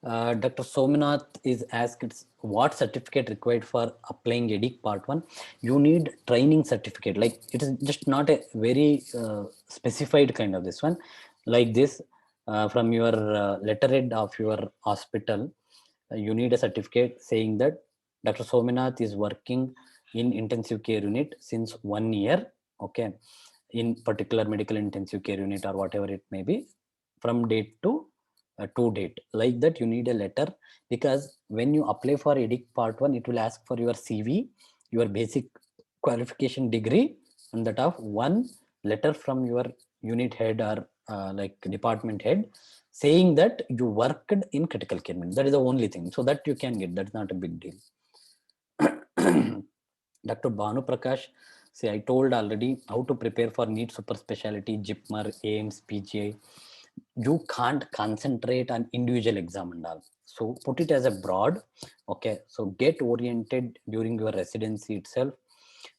Dr. Somanath is asked, what certificate required for applying EDIC Part 1? You need training certificate. Like it is just not a very specified kind of this one. Like this, from your letterhead of your hospital, you need a certificate saying that Dr. Somanath is working in intensive care unit since 1 year, okay, in particular medical intensive care unit or whatever it may be, from date to date. Like that, you need a letter, because when you apply for EDIC Part 1, it will ask for your CV, your basic qualification degree, and that of one letter from your unit head or like department head saying that you worked in critical care medicine. That is the only thing. So that you can get. That's not a big deal. Dr. Bhanu Prakash, say I told already how to prepare for NEET super specialty, JIPMER, AIMS, PGI. You can't concentrate on individual exam and all. So put it as a broad. Okay. So get oriented during your residency itself.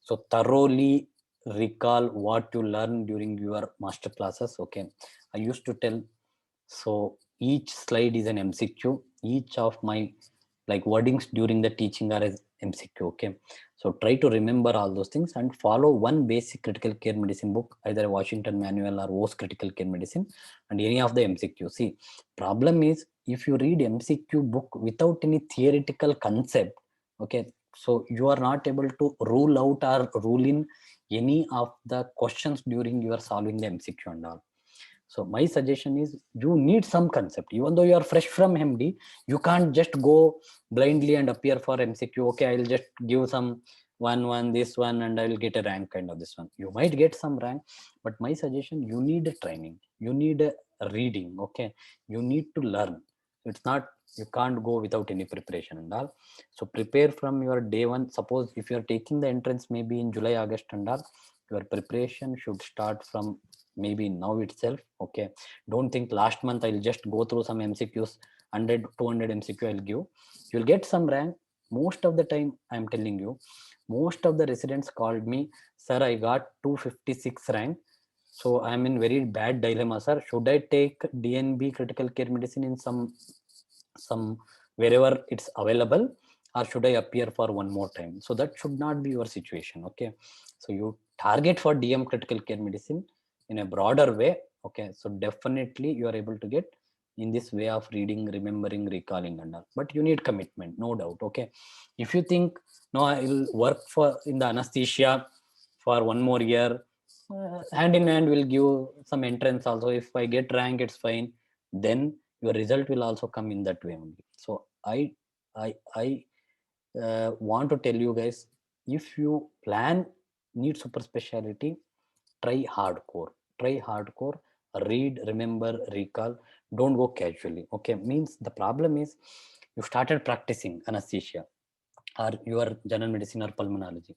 So thoroughly recall what you learned during your master classes. Okay. I used to tell, so each slide is an MCQ. Each of my like wordings during the teaching are as MCQ. Okay. So try to remember all those things and follow one basic critical care medicine book, either a Washington Manual or WOS Critical Care Medicine, and any of the MCQ. See, problem is if you read MCQ book without any theoretical concept, okay, so you are not able to rule out or rule in any of the questions during you are solving the MCQ and all. So my suggestion is you need some concept. Even though you are fresh from MD, you can't just go blindly and appear for MCQ. Okay, I'll just give some this one, and I will get a rank kind of this one. You might get some rank, but my suggestion, you need a training. You need a reading. Okay, you need to learn. It's not, you can't go without any preparation and all. So prepare from your day one. Suppose if you're taking the entrance maybe in July, August and all, your preparation should start from maybe now itself. Okay, don't think last month I'll just go through some MCQs, 100 200 MCQ I'll give. You'll get some rank. Most of the time, I'm telling you, most of the residents called me, sir, I got 256 rank, so I'm in very bad dilemma, sir. Should I take DNB critical care medicine in some wherever it's available, or should I appear for one more time? So that should not be your situation. Okay, so you target for DM critical care medicine in a broader way. Okay, so definitely you are able to get in this way of reading, remembering, recalling and all. But you need commitment, no doubt. Okay, if you think, no, I will work for in the anesthesia for one more year, hand in hand will give some entrance also. If I get rank, it's fine. Then your result will also come in that way only. So I want to tell you guys, if you plan need super specialty, try hardcore. Try hardcore. Read, remember, recall. Don't go casually. Okay, means the problem is you started practicing anesthesia or your general medicine or pulmonology,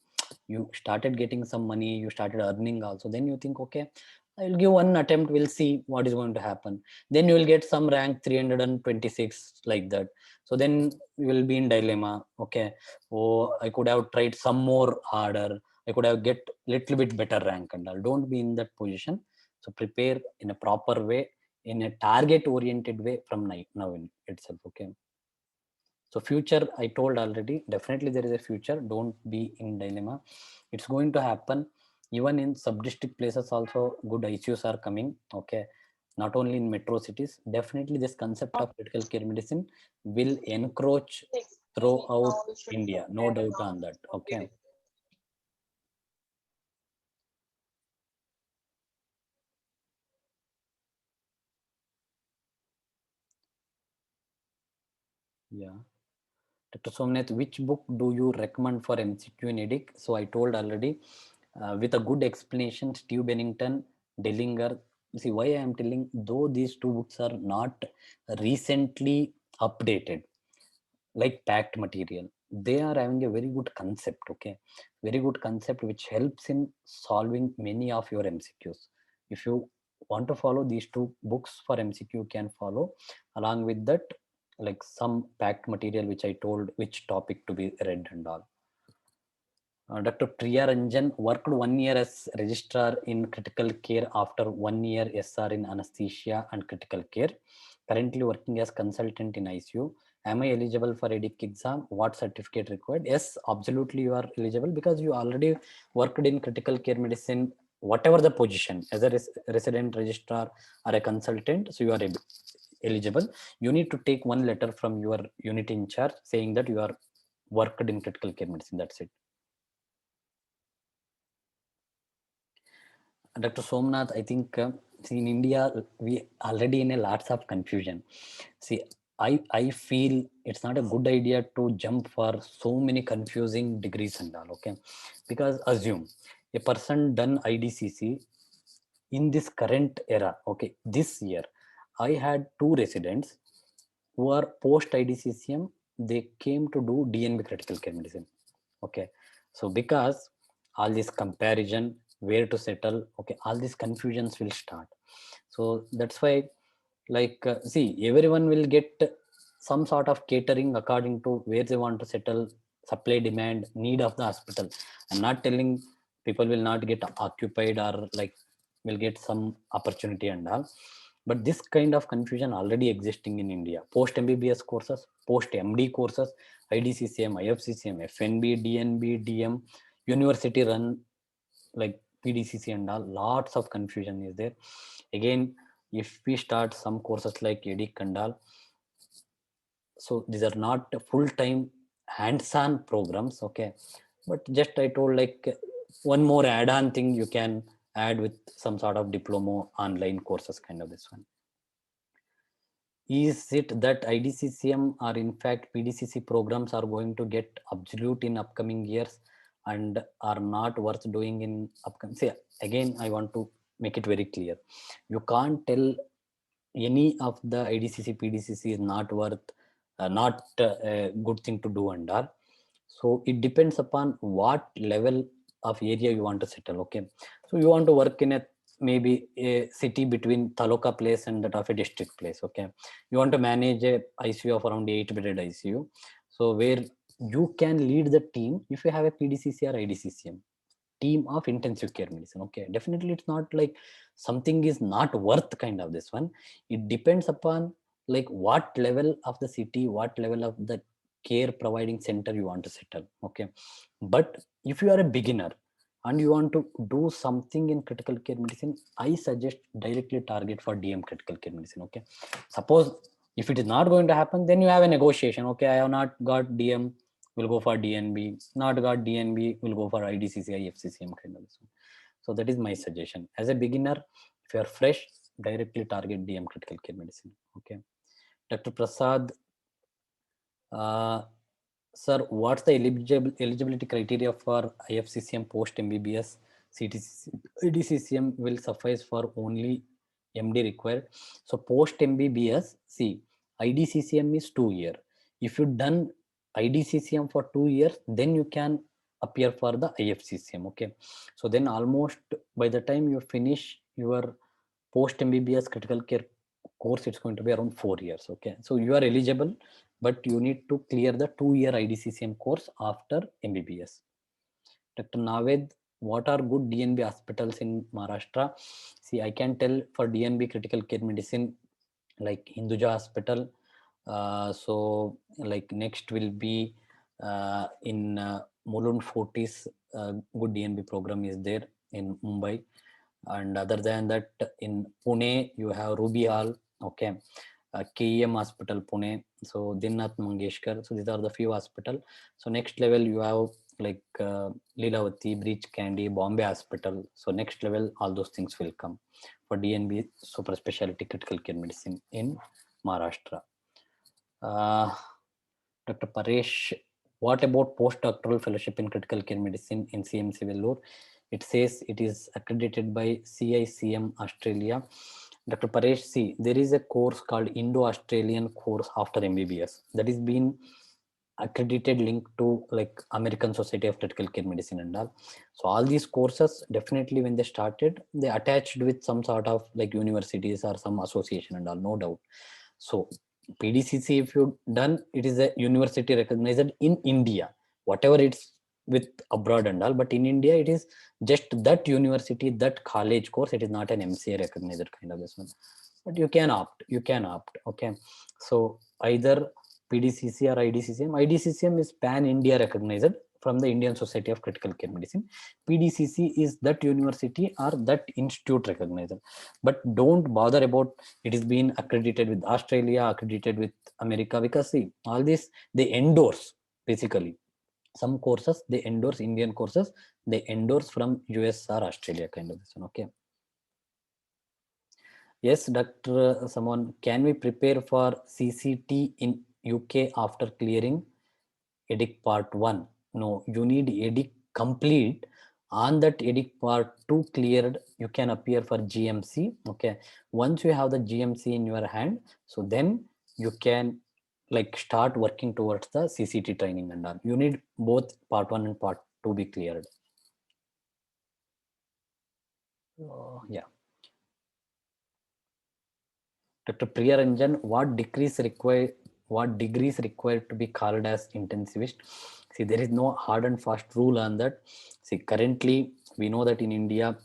you started getting some money, you started earning also, then you think, okay, I will give one attempt, we'll see what is going to happen. Then you will get some rank 326 like that. So then you will be in dilemma. Okay, oh, I could have tried some more harder, I could have get little bit better rank and all. Don't be in that position. So prepare in a proper way, in a target oriented way from now in itself. Okay, So future, I told already, definitely there is a future. Don't be in dilemma. It's going to happen. Even in sub-district places also, good ICUs are coming. Okay, not only in metro cities. Definitely this concept of critical care medicine will encroach throughout India. No doubt on that. Okay. Yeah. Dr. Somnath, which book do you recommend for MCQ in EDIC? So I told already, with a good explanation, Steve Bennington, Dellinger. See why I am telling, though these two books are not recently updated, like packed material, they are having a very good concept. Okay, very good concept which helps in solving many of your MCQs. If you want to follow these two books for MCQ, you can follow. Along with that, like some packed material which I told which topic to be read and all. Dr. Priya Ranjan worked 1 year as registrar in critical care after 1 year SR in anesthesia and critical care. Currently working as consultant in ICU. Am I eligible for EDIC exam? What certificate required? Yes, absolutely you are eligible because you already worked in critical care medicine, whatever the position, as a resident registrar or a consultant, so you are eligible. You need to take one letter from your unit in charge saying that you are worked in critical care medicine. That's it. Dr. Somnath, I think see, in India we already in a lots of confusion. See, I feel it's not a good idea to jump for so many confusing degrees and all. Okay, because assume a person done IDCC in this current era. Okay, this year I had two residents who are post IDCCM. They came to do DNB critical care medicine. Okay, so because all this comparison, where to settle, okay, all these confusions will start. So that's why, like, see, everyone will get some sort of catering according to where they want to settle, supply, demand, need of the hospital. I'm not telling people will not get occupied or like will get some opportunity and all, but this kind of confusion already existing in India. Post MBBS courses, post MD courses, IDCCM, IFCCM, FNB, DNB, DM, university run like PDCC and all. Lots of confusion is there. Again, if we start some courses like EDIC and all, so these are not full-time hands-on programs. Okay, but just I told like one more add-on thing you can add with some sort of diploma online courses kind of this one. Is it that IDCCM or in fact PDCC programs are going to get obsolete in upcoming years and are not worth doing in upcoming? See, again, I want to make it very clear. You can't tell any of the IDCC, PDCC is not worth, not a good thing to do and all. So it depends upon what level of area you want to settle. Okay, so you want to work in a maybe a city between Taluka place and that of a district place. Okay, you want to manage a ICU of around 8-bedded ICU, so where you can lead the team if you have a PDCC or IDCCM team of intensive care medicine. Okay, definitely it's not like something is not worth kind of this one. It depends upon like what level of the city, what level of the care providing center you want to settle. Okay, but if you are a beginner and you want to do something in critical care medicine, I suggest directly target for DM critical care medicine. Okay, suppose if it is not going to happen, then you have a negotiation. Okay, I have not got DM, will go for DNB, not got DNB, will go for IDCC, IFCCM kind of this one. So that is my suggestion. As a beginner, if you are fresh, directly target DM critical care medicine. Okay, Dr. Prasad, uh, sir, what's the eligibility criteria for IFCCM post MBBS? CTC, IDCCM will suffice for only MD required. So post MBBS, see, IDCCM is 2 year. If you done IDCCM for 2 years, then you can appear for the IFCCM. Okay, so then almost by the time you finish your post MBBS critical care course, it's going to be around 4 years. Okay, so you are eligible, but you need to clear the 2 year IDCCM course after MBBS. Dr. Naved, what are good DNB hospitals in Maharashtra? See, I can tell for DNB critical care medicine like Hinduja Hospital, So like next will be in Mulund Fortis, good DNB program is there in Mumbai. And other than that, in Pune, you have Ruby Hall, okay, KEM Hospital, Pune, so Dinnath Mangeshkar. So these are the few hospital. So next level, you have like Lilavati, Breach Candy, Bombay Hospital. So next level, all those things will come for DNB super specialty critical care medicine in Maharashtra. Dr. Paresh, what about postdoctoral fellowship in critical care medicine in CMC Vellore? It says it is accredited by CICM Australia. Dr. Paresh, see, there is a course called Indo-Australian course after MBBS that is being accredited linked to like American Society of Critical Care Medicine and all. So all these courses definitely when they started, they attached with some sort of like universities or some association and all, no doubt. So PDCC, if you done, it is a university recognized in India, whatever it's with abroad and all, but in India, it is just that university, that college course. It is not an MCA recognized kind of this one, but you can opt. Okay. So either PDCC or IDCCM. IDCCM is pan India recognized from the Indian Society of Critical Care Medicine. PDCC is that university or that institute recognized. But don't bother about it is being accredited with Australia, accredited with America, because see, all this they endorse basically. Some courses they endorse Indian courses, they endorse from US or Australia kind of this one. Okay. Yes, Dr. Someone, can we prepare for CCT in UK after clearing EDIC part 1? No, you need EDIC complete. On that EDIC part 2 cleared, you can appear for GMC. Okay. Once you have the GMC in your hand, so then you can like start working towards the CCT training and all. You need both part 1 and part 2 be cleared. Yeah. Dr. Priya Ranjan, what degrees required to be called as intensivist? See, there is no hard and fast rule on that. See, currently we know that in India,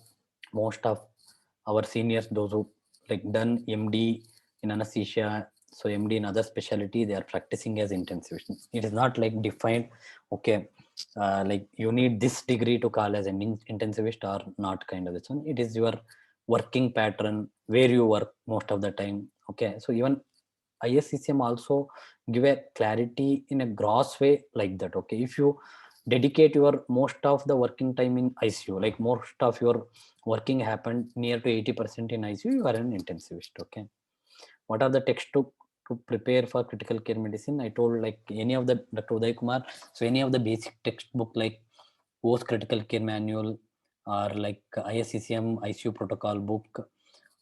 most of our seniors, those who like done MD in anesthesia, so MD in other specialty, they are practicing as intensivist. It is not like defined, okay, like you need this degree to call as an intensivist or not kind of this one. It is your working pattern, where you work most of the time. Okay, so even ISCCM also give a clarity in a gross way like that. Okay, if you dedicate your most of the working time in ICU, like most of your working happened near to 80% in ICU, you are an intensivist. Okay, what are the textbook to prepare for critical care medicine? I told like any of the Dr. Uday Kumar. So any of the basic textbook like post critical care manual or like ISCCM ICU protocol book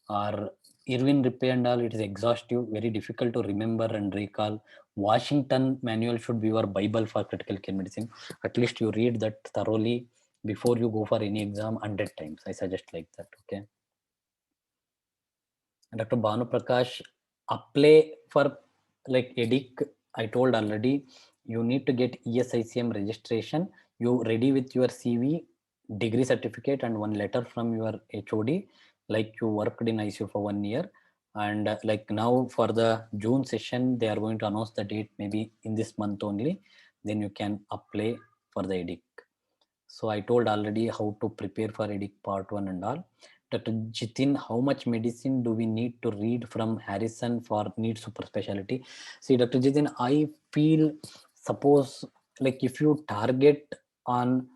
or Irwin Rippey and all, it is exhaustive, very difficult to remember and recall. Washington manual should be your Bible for critical care medicine. At least you read that thoroughly before you go for any exam 100 times. I suggest like that. Okay. Dr. Banu Prakash, apply for like EDIC. I told already, you need to get ESICM registration. You ready with your CV, degree certificate, and one letter from your HOD, like you worked in ICU for 1 year. And like now for the June session, they are going to announce the date maybe in this month only. Then you can apply for the EDIC. So I told already how to prepare for EDIC part 1 and all. Dr. Jitin, how much medicine do we need to read from Harrison for need super specialty? See, Dr. Jitin, I feel suppose like if you target on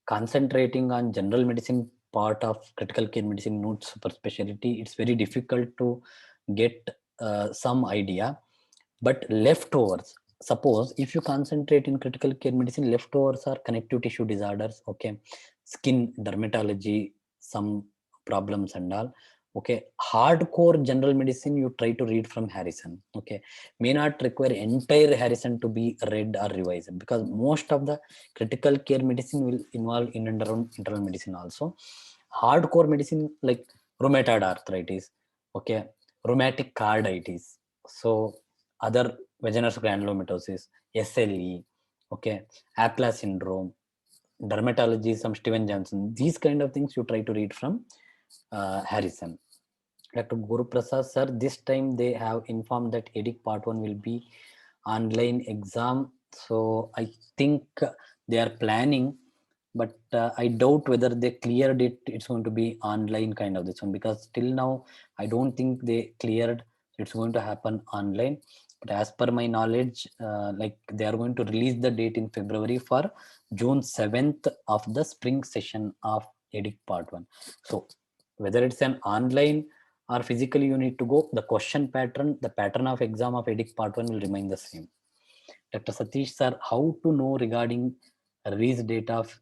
concentrating on general medicine part of critical care medicine, not super specialty, it's very difficult to get some idea. But leftovers, suppose if you concentrate in critical care medicine, leftovers are connective tissue disorders, okay, skin dermatology, some problems and all. Okay, hardcore general medicine you try to read from Harrison. Okay, may not require entire Harrison to be read or revised, because most of the critical care medicine will involve in and around internal medicine also. Hardcore medicine like rheumatoid arthritis, okay, rheumatic carditis, so other vaginous granulomatosis, SLE, okay, Apla syndrome, dermatology, some Steven Johnson, these kind of things you try to read from Harrison. Dr. Guru Prasad sir, this time they have informed that EDIC part 1 will be online exam. So I think they are planning, but I doubt whether they cleared it. It's going to be online kind of this one, because till now I don't think they cleared. It's going to happen online. But as per my knowledge, like they are going to release the date in February for June 7th of the spring session of EDIC part 1. So whether it's an online or physically you need to go, the question pattern, the pattern of exam of EDIC part 1 will remain the same. Dr. Satish sir, how to know regarding release date of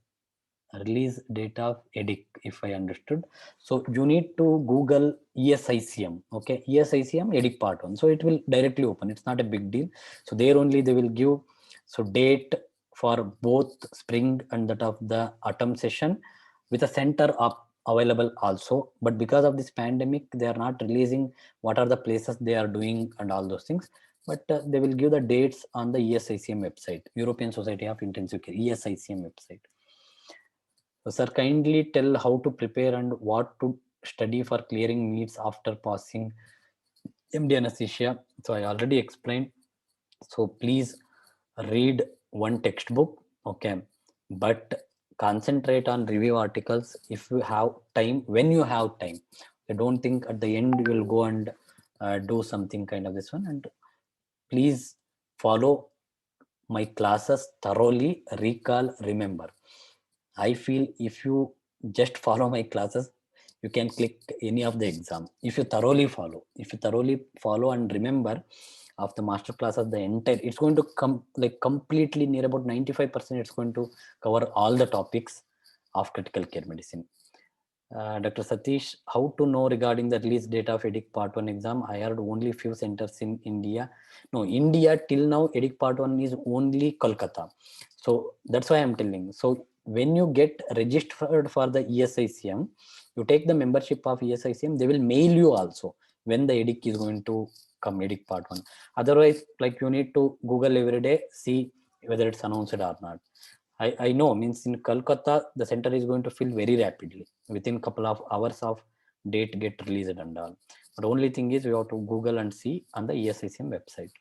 EDIC, if I understood. So you need to Google ESICM, okay, ESICM EDIC part 1. So it will directly open. It's not a big deal. So there only they will give so date for both spring and that of the autumn session with a center up available also. But because of this pandemic, they are not releasing what are the places they are doing and all those things. But they will give the dates on the ESICM website, European Society of Intensive Care, ESICM website. So, sir, kindly tell how to prepare and what to study for clearing needs after passing MD anesthesia. So I already explained. So please read one textbook, okay, but concentrate on review articles if you have time, when you have time. I don't think at the end you will go and do something kind of this one. And please follow my classes thoroughly, recall, remember. I feel if you just follow my classes, you can click any of the exam. If you thoroughly follow and remember of the master classes, the entire, it's going to come like completely near about 95%. It's going to cover all the topics of critical care medicine. Dr. Satish, how to know regarding the release date of EDIC Part 1 exam? I heard only few centers in India. No, India till now, EDIC Part 1 is only Kolkata. So that's why I'm telling. So when you get registered for the ESICM, you take the membership of ESICM, they will mail you also when the EDIC is going to come, EDIC Part 1. Otherwise, like you need to Google every day, see whether it's announced or not. I know, means in Kolkata, the center is going to fill very rapidly. Within couple of hours of date get released and all. But only thing is you have to Google and see on the ESICM website.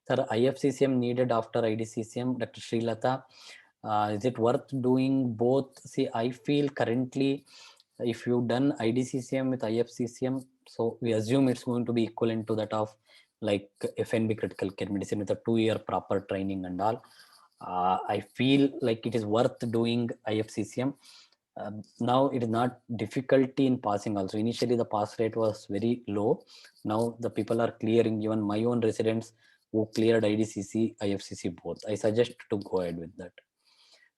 Sir, IFCCM needed after IDCCM, Dr. Srilata. Is it worth doing both? See, I feel currently, if you've done IDCCM with IFCCM, so we assume it's going to be equivalent to that of like FNB critical care medicine with a 2-year proper training and all. I feel like it is worth doing IFCCM. Now it is not difficulty in passing also. Initially the pass rate was very low. Now the people are clearing, even my own residents who cleared IDCC, IFCC both. I suggest to go ahead with that.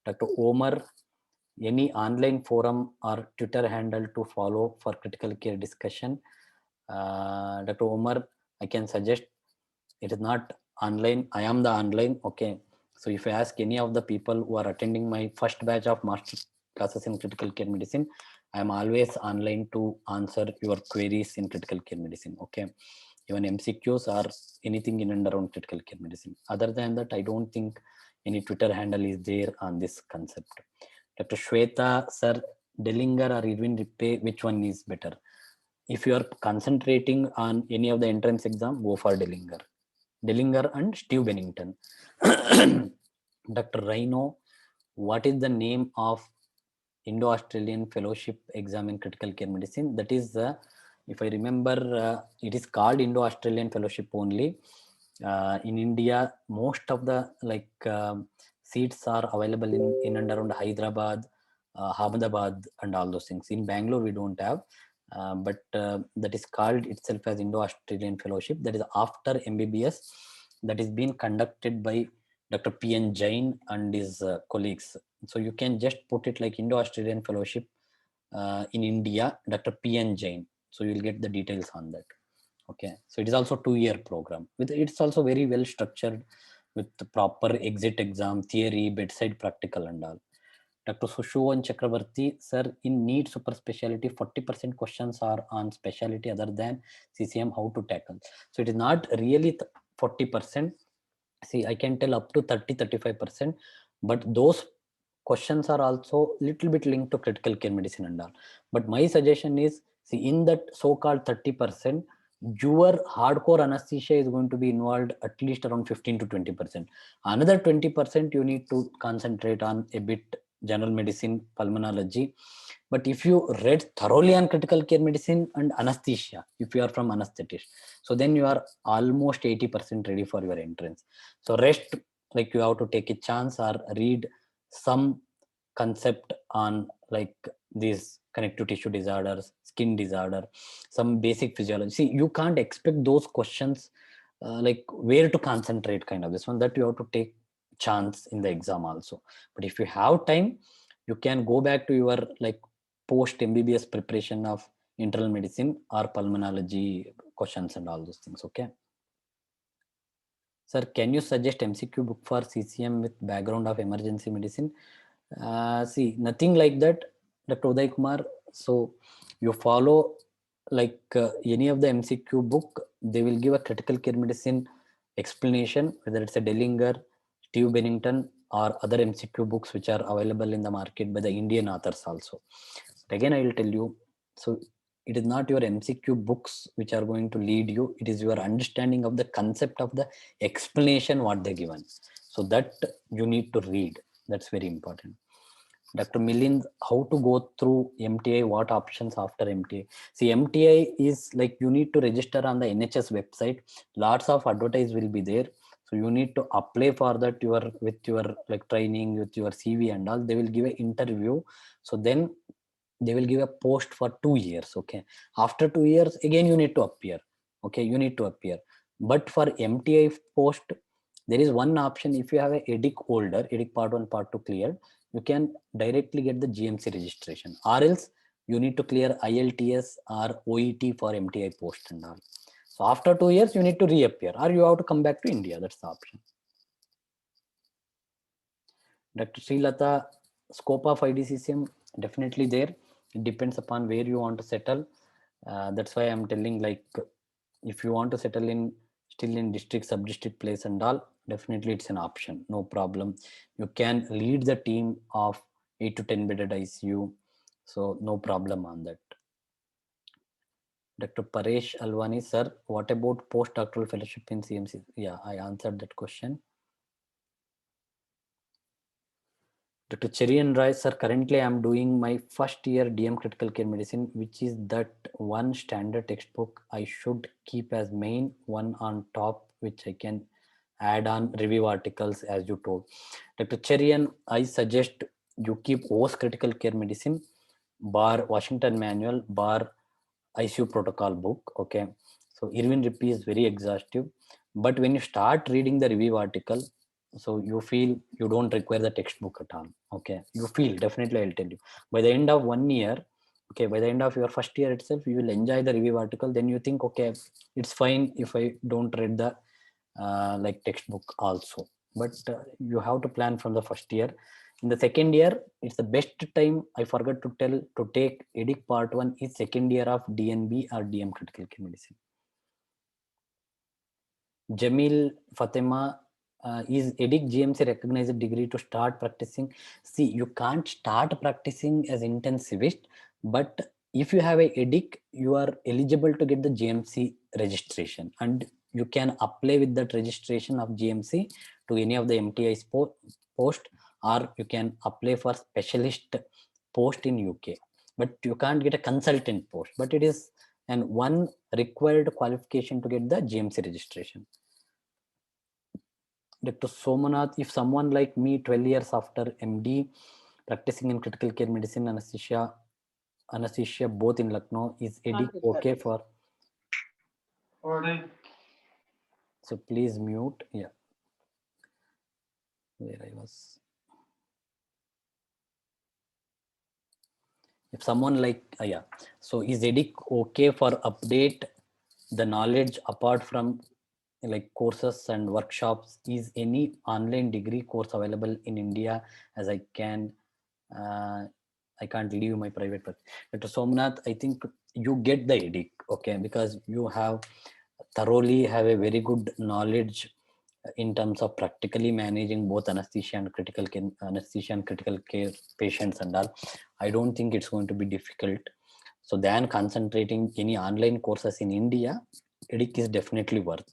Dr. Omar, any online forum or Twitter handle to follow for critical care discussion? Dr. Omar, I can suggest it is not online. I am the online. Okay. So if I ask any of the people who are attending my first batch of master classes in critical care medicine, I am always online to answer your queries in critical care medicine. Okay. Even MCQs or anything in and around critical care medicine. Other than that, I don't think any Twitter handle is there on this concept. Dr. Shweta, sir, Dellinger or Irwin Rippe, which one is better? If you are concentrating on any of the entrance exam, go for Dellinger. Dellinger and Steve Bennington. Dr. Rhino, what is the name of Indo-Australian Fellowship exam in critical care medicine? That is, if I remember, it is called Indo-Australian Fellowship only. In India, most of the seats are available in and around Hyderabad, Ahmedabad, and all those things. In Bangalore, we don't have. But that is called itself as Indo-Australian Fellowship. That is after MBBS. That is being conducted by Dr. P.N. Jain and his colleagues. So you can just put it like Indo-Australian Fellowship in India, Dr. P.N. Jain. So you'll get the details on that. Okay. So it is also 2-year program. It's also very well structured with the proper exit exam, theory, bedside practical and all. Dr. Sushuvan Chakravarti, sir, in NEET super specialty, 40% questions are on specialty other than CCM, how to tackle. So it is not really 40%. See, I can tell up to 30-35%, but those questions are also little bit linked to critical care medicine and all. But my suggestion is See, in that so-called 30%, your hardcore anesthesia is going to be involved at least around 15 to 20%. Another 20% you need to concentrate on a bit general medicine, pulmonology. But if you read thoroughly on critical care medicine and anesthesia, if you are from anesthetist, so then you are almost 80% ready for your entrance. So rest, like you have to take a chance or read some concept on like these connective tissue disorders, skin disorder, some basic physiology. See, you can't expect those questions like where to concentrate kind of this one, that you have to take chance in the exam also. But if you have time, you can go back to your like post MBBS preparation of internal medicine or pulmonology questions and all those things. Okay. Sir, can you suggest MCQ book for CCM with background of emergency medicine? See, nothing like that, Dr. Uday Kumar. So you follow like any of the MCQ book, they will give a critical care medicine explanation, whether it's a Dellinger, Steve Bennington, or other MCQ books which are available in the market by the Indian authors also. But again, I will tell you, so it is not your MCQ books which are going to lead you. It is your understanding of the concept of the explanation what they given. So that you need to read. That's very important. Dr. Milind, how to go through MTI, what options after MTI? See, MTI is like you need to register on the NHS website. Lots of advertise will be there. So you need to apply for that with your like training, with your CV and all. They will give an interview. So then they will give a post for 2 years. Okay. After 2 years, again, you need to appear. Okay. You need to appear. But for MTI post, there is one option. If you have a EDIC holder, EDIC part 1, part 2 cleared, you can directly get the GMC registration, or else you need to clear ILTS or OET for MTI post and all. So after 2 years, you need to reappear, or you have to come back to India. That's the option. Dr. Srilata, scope of IDCCM definitely there. It depends upon where you want to settle. That's why I'm telling, like, if you want to settle in still in district, sub-district place and all, definitely it's an option. No problem. You can lead the team of 8 to 10 bedded ICU. So no problem on that. Dr. Paresh Alwani, sir, what about postdoctoral fellowship in CMC? Yeah, I answered that question. Dr. Cherian Roy, sir, currently I'm doing my first year DM critical care medicine, which is that one standard textbook I should keep as main, one on top, which I can add on review articles as you told. Dr. Cherian, I suggest you keep OS critical care medicine, bar Washington manual, bar ICU protocol book. Okay. So Irwin Rippey is very exhaustive, but when you start reading the review article, so you feel you don't require the textbook at all. Okay, you feel, definitely I'll tell you, by the end of 1 year, okay, by the end of your first year itself, you will enjoy the review article. Then you think, okay, it's fine if I don't read the like textbook also. But you have to plan from the first year. In the second year, it's the best time, I forgot to tell, to take EDIC part 1 is second year of DNB or DM critical care medicine. Jamil Fatima, is EDIC GMC recognized degree to start practicing? See, you can't start practicing as intensivist, but if you have a EDIC, you are eligible to get the GMC registration, and you can apply with that registration of GMC to any of the MTI post, or you can apply for specialist post in UK. But you can't get a consultant post, but it is and one required qualification to get the GMC registration. Dr. Somanath, if someone like me, 12 years after MD, practicing in critical care medicine, anesthesia both in Lucknow, is EDIC okay for? So please mute. Yeah, where I was. If someone like, yeah, so is EDIC okay for update the knowledge apart from like courses and workshops? Is any online degree course available in India, as I can't leave my private practice? Dr. Somnath, I think you get the EDIC, okay, because you thoroughly have a very good knowledge in terms of practically managing both anesthesia and critical care patients and all. I don't think it's going to be difficult. So than concentrating any online courses in India, EDIC is definitely worth.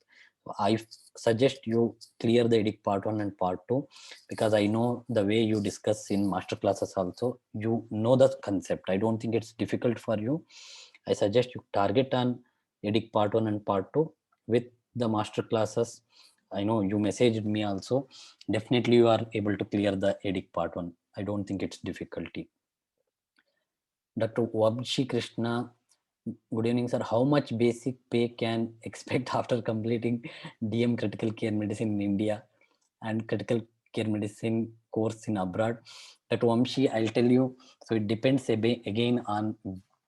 I suggest you clear the EDIC part 1 and part 2, because I know the way you discuss in master classes also, you know the concept. I don't think it's difficult for you. I suggest you target on EDIC part 1 and part 2 with the master classes. I know you messaged me also. Definitely you are able to clear the EDIC part 1. I don't think it's difficulty. Dr. Wabshi Krishna, good evening, sir. How much basic pay can expect after completing DM critical care medicine in India and critical care medicine course in abroad? Dr. Wamshi, I'll tell you. So it depends again on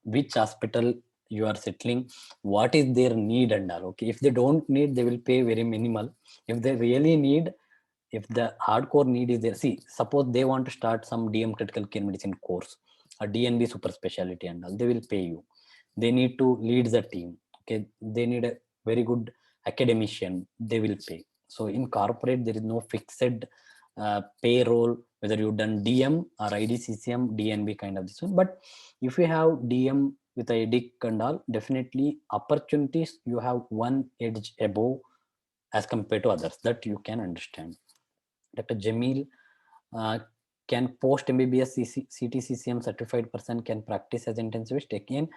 which hospital you are settling, what is their need and all. Okay, if they don't need, they will pay very minimal. If they really need, if the hardcore need is there, see, suppose they want to start some DM critical care medicine course, a DNB super specialty and all, they will pay you. They need to lead the team. Okay, they need a very good academician, they will pay. So in corporate, there is no fixed payroll, whether you've done DM or IDCCM, DNB kind of this one. But if you have DM with a DIC and all, definitely opportunities, you have one edge above as compared to others, that you can understand. Dr. Jamil, uh, can post MBBS CTCCM certified person can practice as intensivist? Again,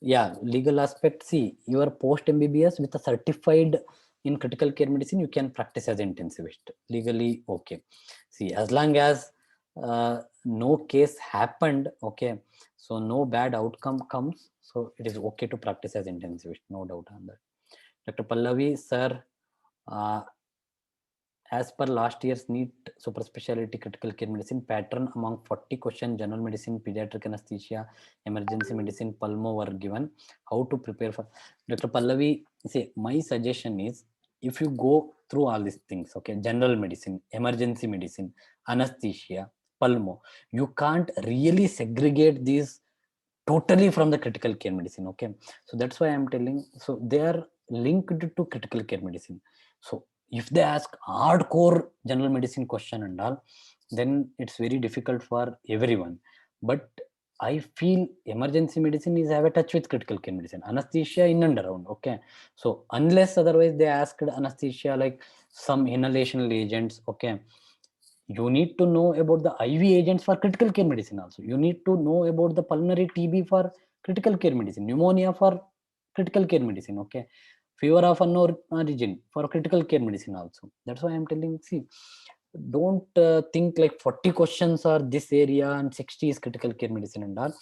yeah, legal aspect. See, your post MBBS with a certified in critical care medicine, you can practice as intensivist. Legally, okay. See, as long as no case happened, okay, so no bad outcome comes, so it is okay to practice as intensivist, no doubt on that. Dr. Pallavi, sir, uh, as per last year's NEET super specialty critical care medicine pattern, among 40 questions, general medicine, pediatric anesthesia, emergency medicine, pulmo were given. How to prepare for? Dr. Pallavi, say, my suggestion is, if you go through all these things, okay, general medicine, emergency medicine, anesthesia, pulmo, you can't really segregate these totally from the critical care medicine. Okay, so that's why I'm telling, so they are linked to critical care medicine. So if they ask hardcore general medicine question and all, then it's very difficult for everyone. But I feel emergency medicine is have a touch with critical care medicine, anesthesia in and around. Okay, so unless otherwise they asked anesthesia like some inhalational agents, okay, you need to know about the IV agents for critical care medicine also. You need to know about the pulmonary TB for critical care medicine, pneumonia for critical care medicine, okay, fever of unknown origin for critical care medicine also. That's why I'm telling, see, don't think like 40 questions are this area and 60 is critical care medicine and all.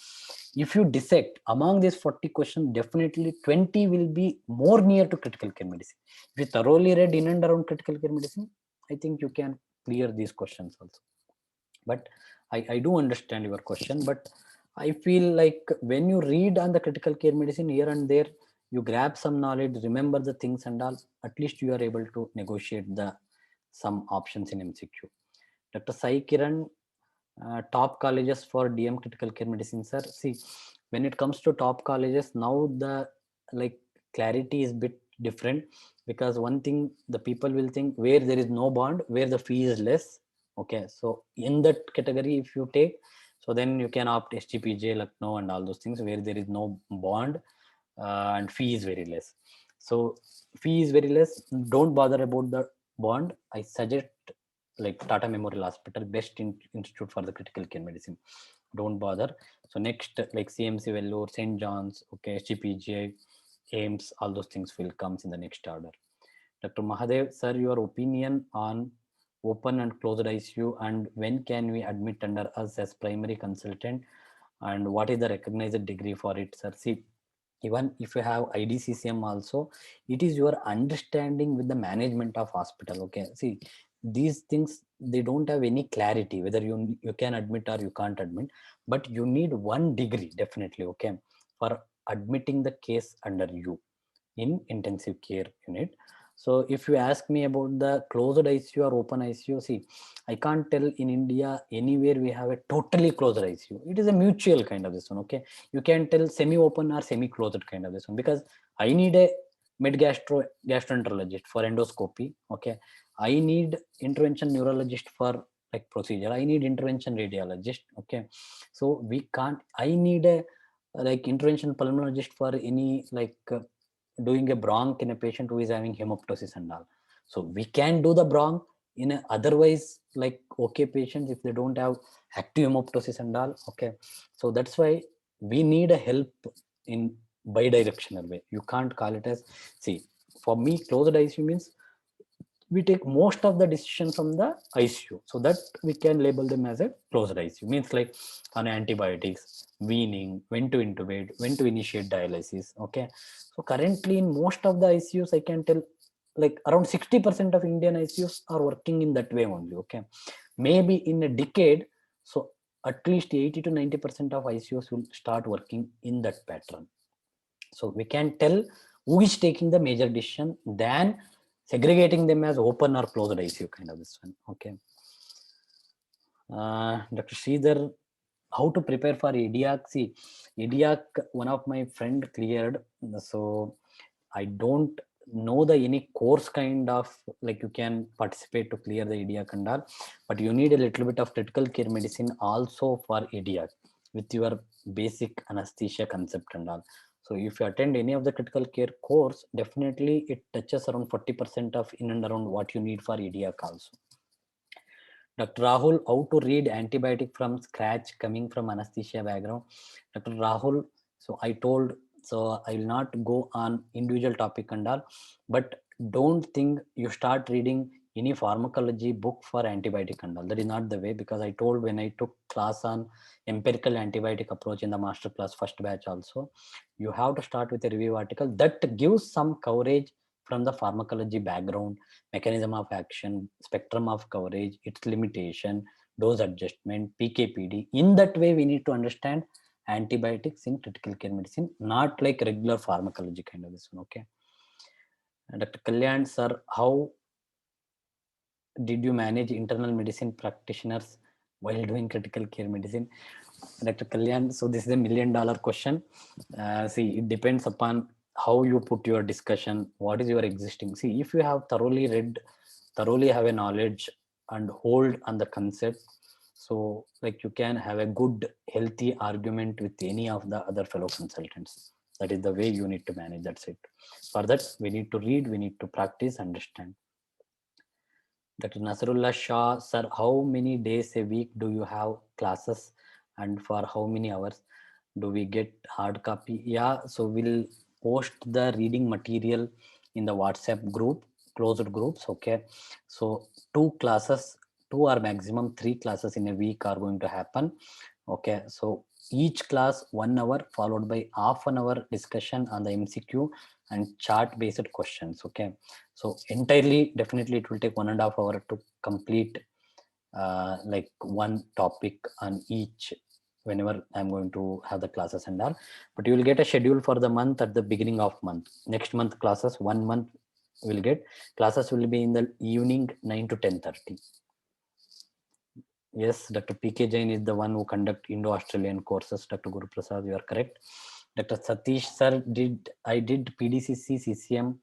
If you dissect among these 40 questions, definitely 20 will be more near to critical care medicine. If you thoroughly read in and around critical care medicine, I think you can clear these questions also. But I do understand your question, but I feel like when you read on the critical care medicine here and there, you grab some knowledge, remember the things and all, at least you are able to negotiate the some options in MCQ. Dr. Sai Kiran, top colleges for DM critical care medicine, sir. See, when it comes to top colleges, now the like clarity is bit different, because one thing the people will think, where there is no bond, where the fee is less. Okay, so in that category, if you take, so then you can opt SGPJ, Lucknow, and all those things where there is no bond and fee is very less. So fee is very less. Don't bother about the bond. I suggest like Tata Memorial Hospital, best institute for the critical care medicine. Don't bother. So next, like CMC Vellore, St. John's, okay, SGPJ, AIMS, all those things will comes in the next order. Dr. Mahadev, sir, your opinion on open and closed ICU, and when can we admit under us as primary consultant, and what is the recognized degree for it, sir? See, even if you have IDCCM also, it is your understanding with the management of hospital. Okay, see, these things, they don't have any clarity whether you can admit or you can't admit, but you need one degree definitely, okay, for admitting the case under you in intensive care unit. So if you ask me about the closed ICU or open ICU, see, I can't tell in India anywhere we have a totally closed ICU. It is a mutual kind of this one, okay. You can tell semi-open or semi-closed kind of this one, because I need a gastroenterologist for endoscopy, okay. I need intervention neurologist for like procedure. I need intervention radiologist, okay. So we can't. I need a like intervention pulmonologist for any like doing a bronch in a patient who is having hemoptysis and all. So we can do the bronch in a otherwise like okay patients if they don't have active hemoptysis and all. Okay, so that's why we need a help in bidirectional way. You can't call it as, see, for me closed ICU means we take most of the decision from the ICU, so that we can label them as a closed ICU. Means like on antibiotics, weaning, when to intubate, when to initiate dialysis. Okay, so currently in most of the ICUs, I can tell like around 60% of Indian ICUs are working in that way only. Okay, maybe in a decade, so at least 80 to 90% of ICUs will start working in that pattern. So we can tell who is taking the major decision than segregating them as open or closed ICU kind of this one. Okay. Dr. Sridhar, how to prepare for EDIAC? See, EDIAC, one of my friend cleared. So I don't know the any course kind of like you can participate to clear the EDIAC and all, but you need a little bit of critical care medicine also for EDIAC with your basic anesthesia concept and all. So if you attend any of the critical care course, definitely it touches around 40% of in and around what you need for EDIAC also. Dr. Rahul, how to read antibiotic from scratch coming from anesthesia background? Dr. Rahul, so I told, so I will not go on individual topic and all, but don't think you start reading any pharmacology book for antibiotic and all. That is not the way, because I told when I took class on empirical antibiotic approach in the master class first batch also, you have to start with a review article that gives some coverage from the pharmacology background, mechanism of action, spectrum of coverage, its limitation, dose adjustment, PKPD. In that way, we need to understand antibiotics in critical care medicine, not like regular pharmacology kind of this one. Okay. And Dr. Kalyan sir, how did you manage internal medicine practitioners while doing critical care medicine? Dr. Kalyan, so this is $1 million question. See, it depends upon how you put your discussion, what is your existing. See, if you have thoroughly read, thoroughly have a knowledge and hold on the concept, so like you can have a good, healthy argument with any of the other fellow consultants. That is the way you need to manage. That's it. For that, we need to read, we need to practice, understand. Dr. Nasrullah Shah, sir, how many days a week do you have classes and for how many hours do we get hard copy? Yeah, so we'll post the reading material in the WhatsApp group, closed groups. Okay, so 2 classes, 2 or maximum 3 classes in a week are going to happen. Okay, so each class 1 hour followed by half an hour discussion on the MCQ and chart based questions. Okay, so entirely definitely it will take 1.5 hours to complete like one topic on each whenever I'm going to have the classes and all. But you will get a schedule for the month at the beginning of month. Next month classes, 1 month will get classes will be in the evening 9 to 10:30. Yes, Dr. PK Jain is the one who conduct Indo-Australian courses. Dr. Guru Prasad, you are correct. Dr. Satish sir, I did PDCC CCM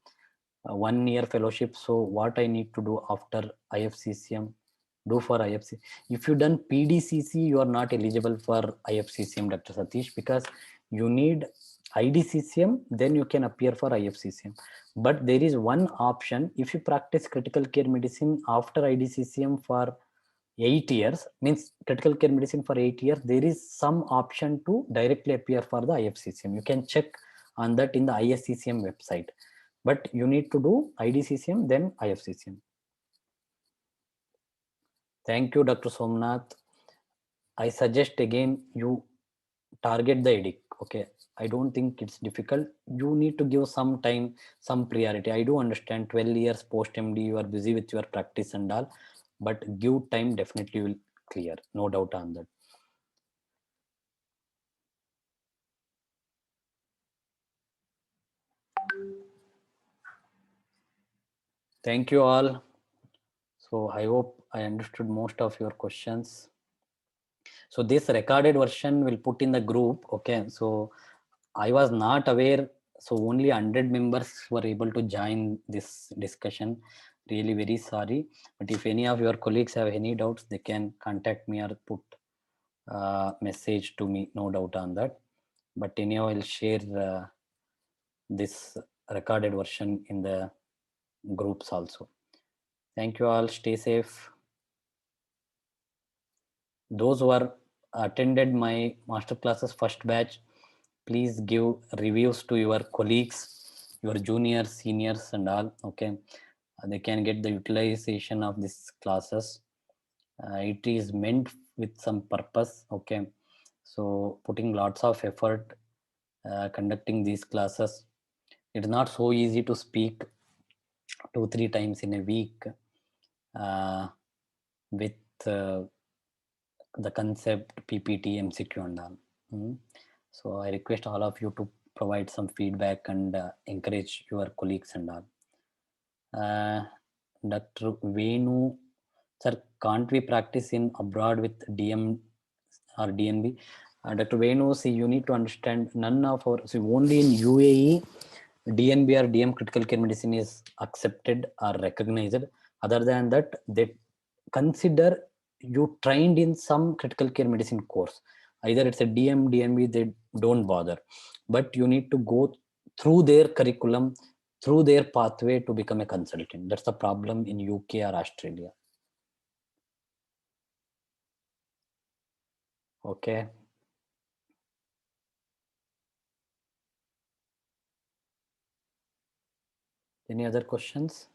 1 year fellowship. So what I need to do after IFCCM? Do for IFC. If you done PDCC, you are not eligible for IFCCM, Dr. Satish, because you need IDCCM, then you can appear for IFCCM. But there is one option. If you practice critical care medicine after IDCCM for 8 years, means critical care medicine for 8 years, there is some option to directly appear for the IFCCM. You can check on that in the ISCCM website, but you need to do IDCCM, then IFCCM. Thank you, Dr. Somnath. I suggest again you target the EDIC. Okay, I don't think it's difficult. You need to give some time, some priority. I do understand 12 years post MD, you are busy with your practice and all, but give time, definitely will clear. No doubt on that. Thank you all. So I hope I understood most of your questions. So this recorded version will put in the group. Okay, so I was not aware, so only 100 members were able to join this discussion. Really very sorry, but if any of your colleagues have any doubts, they can contact me or put message to me, no doubt on that. but anyhow, I'll share this recorded version in the groups also. Thank you all. Stay safe. Those who are attended my master classes first batch, please give reviews to your colleagues, your juniors, seniors, and all. Okay, they can get the utilization of these classes. It is meant with some purpose. Okay, so putting lots of effort conducting these classes. It's not so easy to speak 2-3 times in a week with the concept PPT, MCQ, and all. So I request all of you to provide some feedback and encourage your colleagues and all. Dr. Venu, sir, can't we practice in abroad with DM or DNB? Dr. Venu, see, you need to understand none of our, see, only in UAE, DNB or DM critical care medicine is accepted or recognized. Other than that, they consider you trained in some critical care medicine course. Either it's a DM, DNB, they don't bother. But you need to go through their curriculum, through their pathway to become a consultant. That's the problem in UK or Australia. Okay. Any other questions?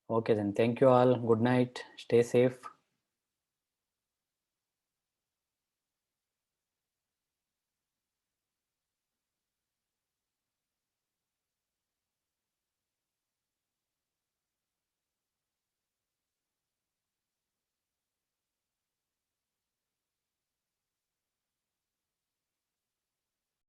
Okay, then thank you all. Good night. Stay safe.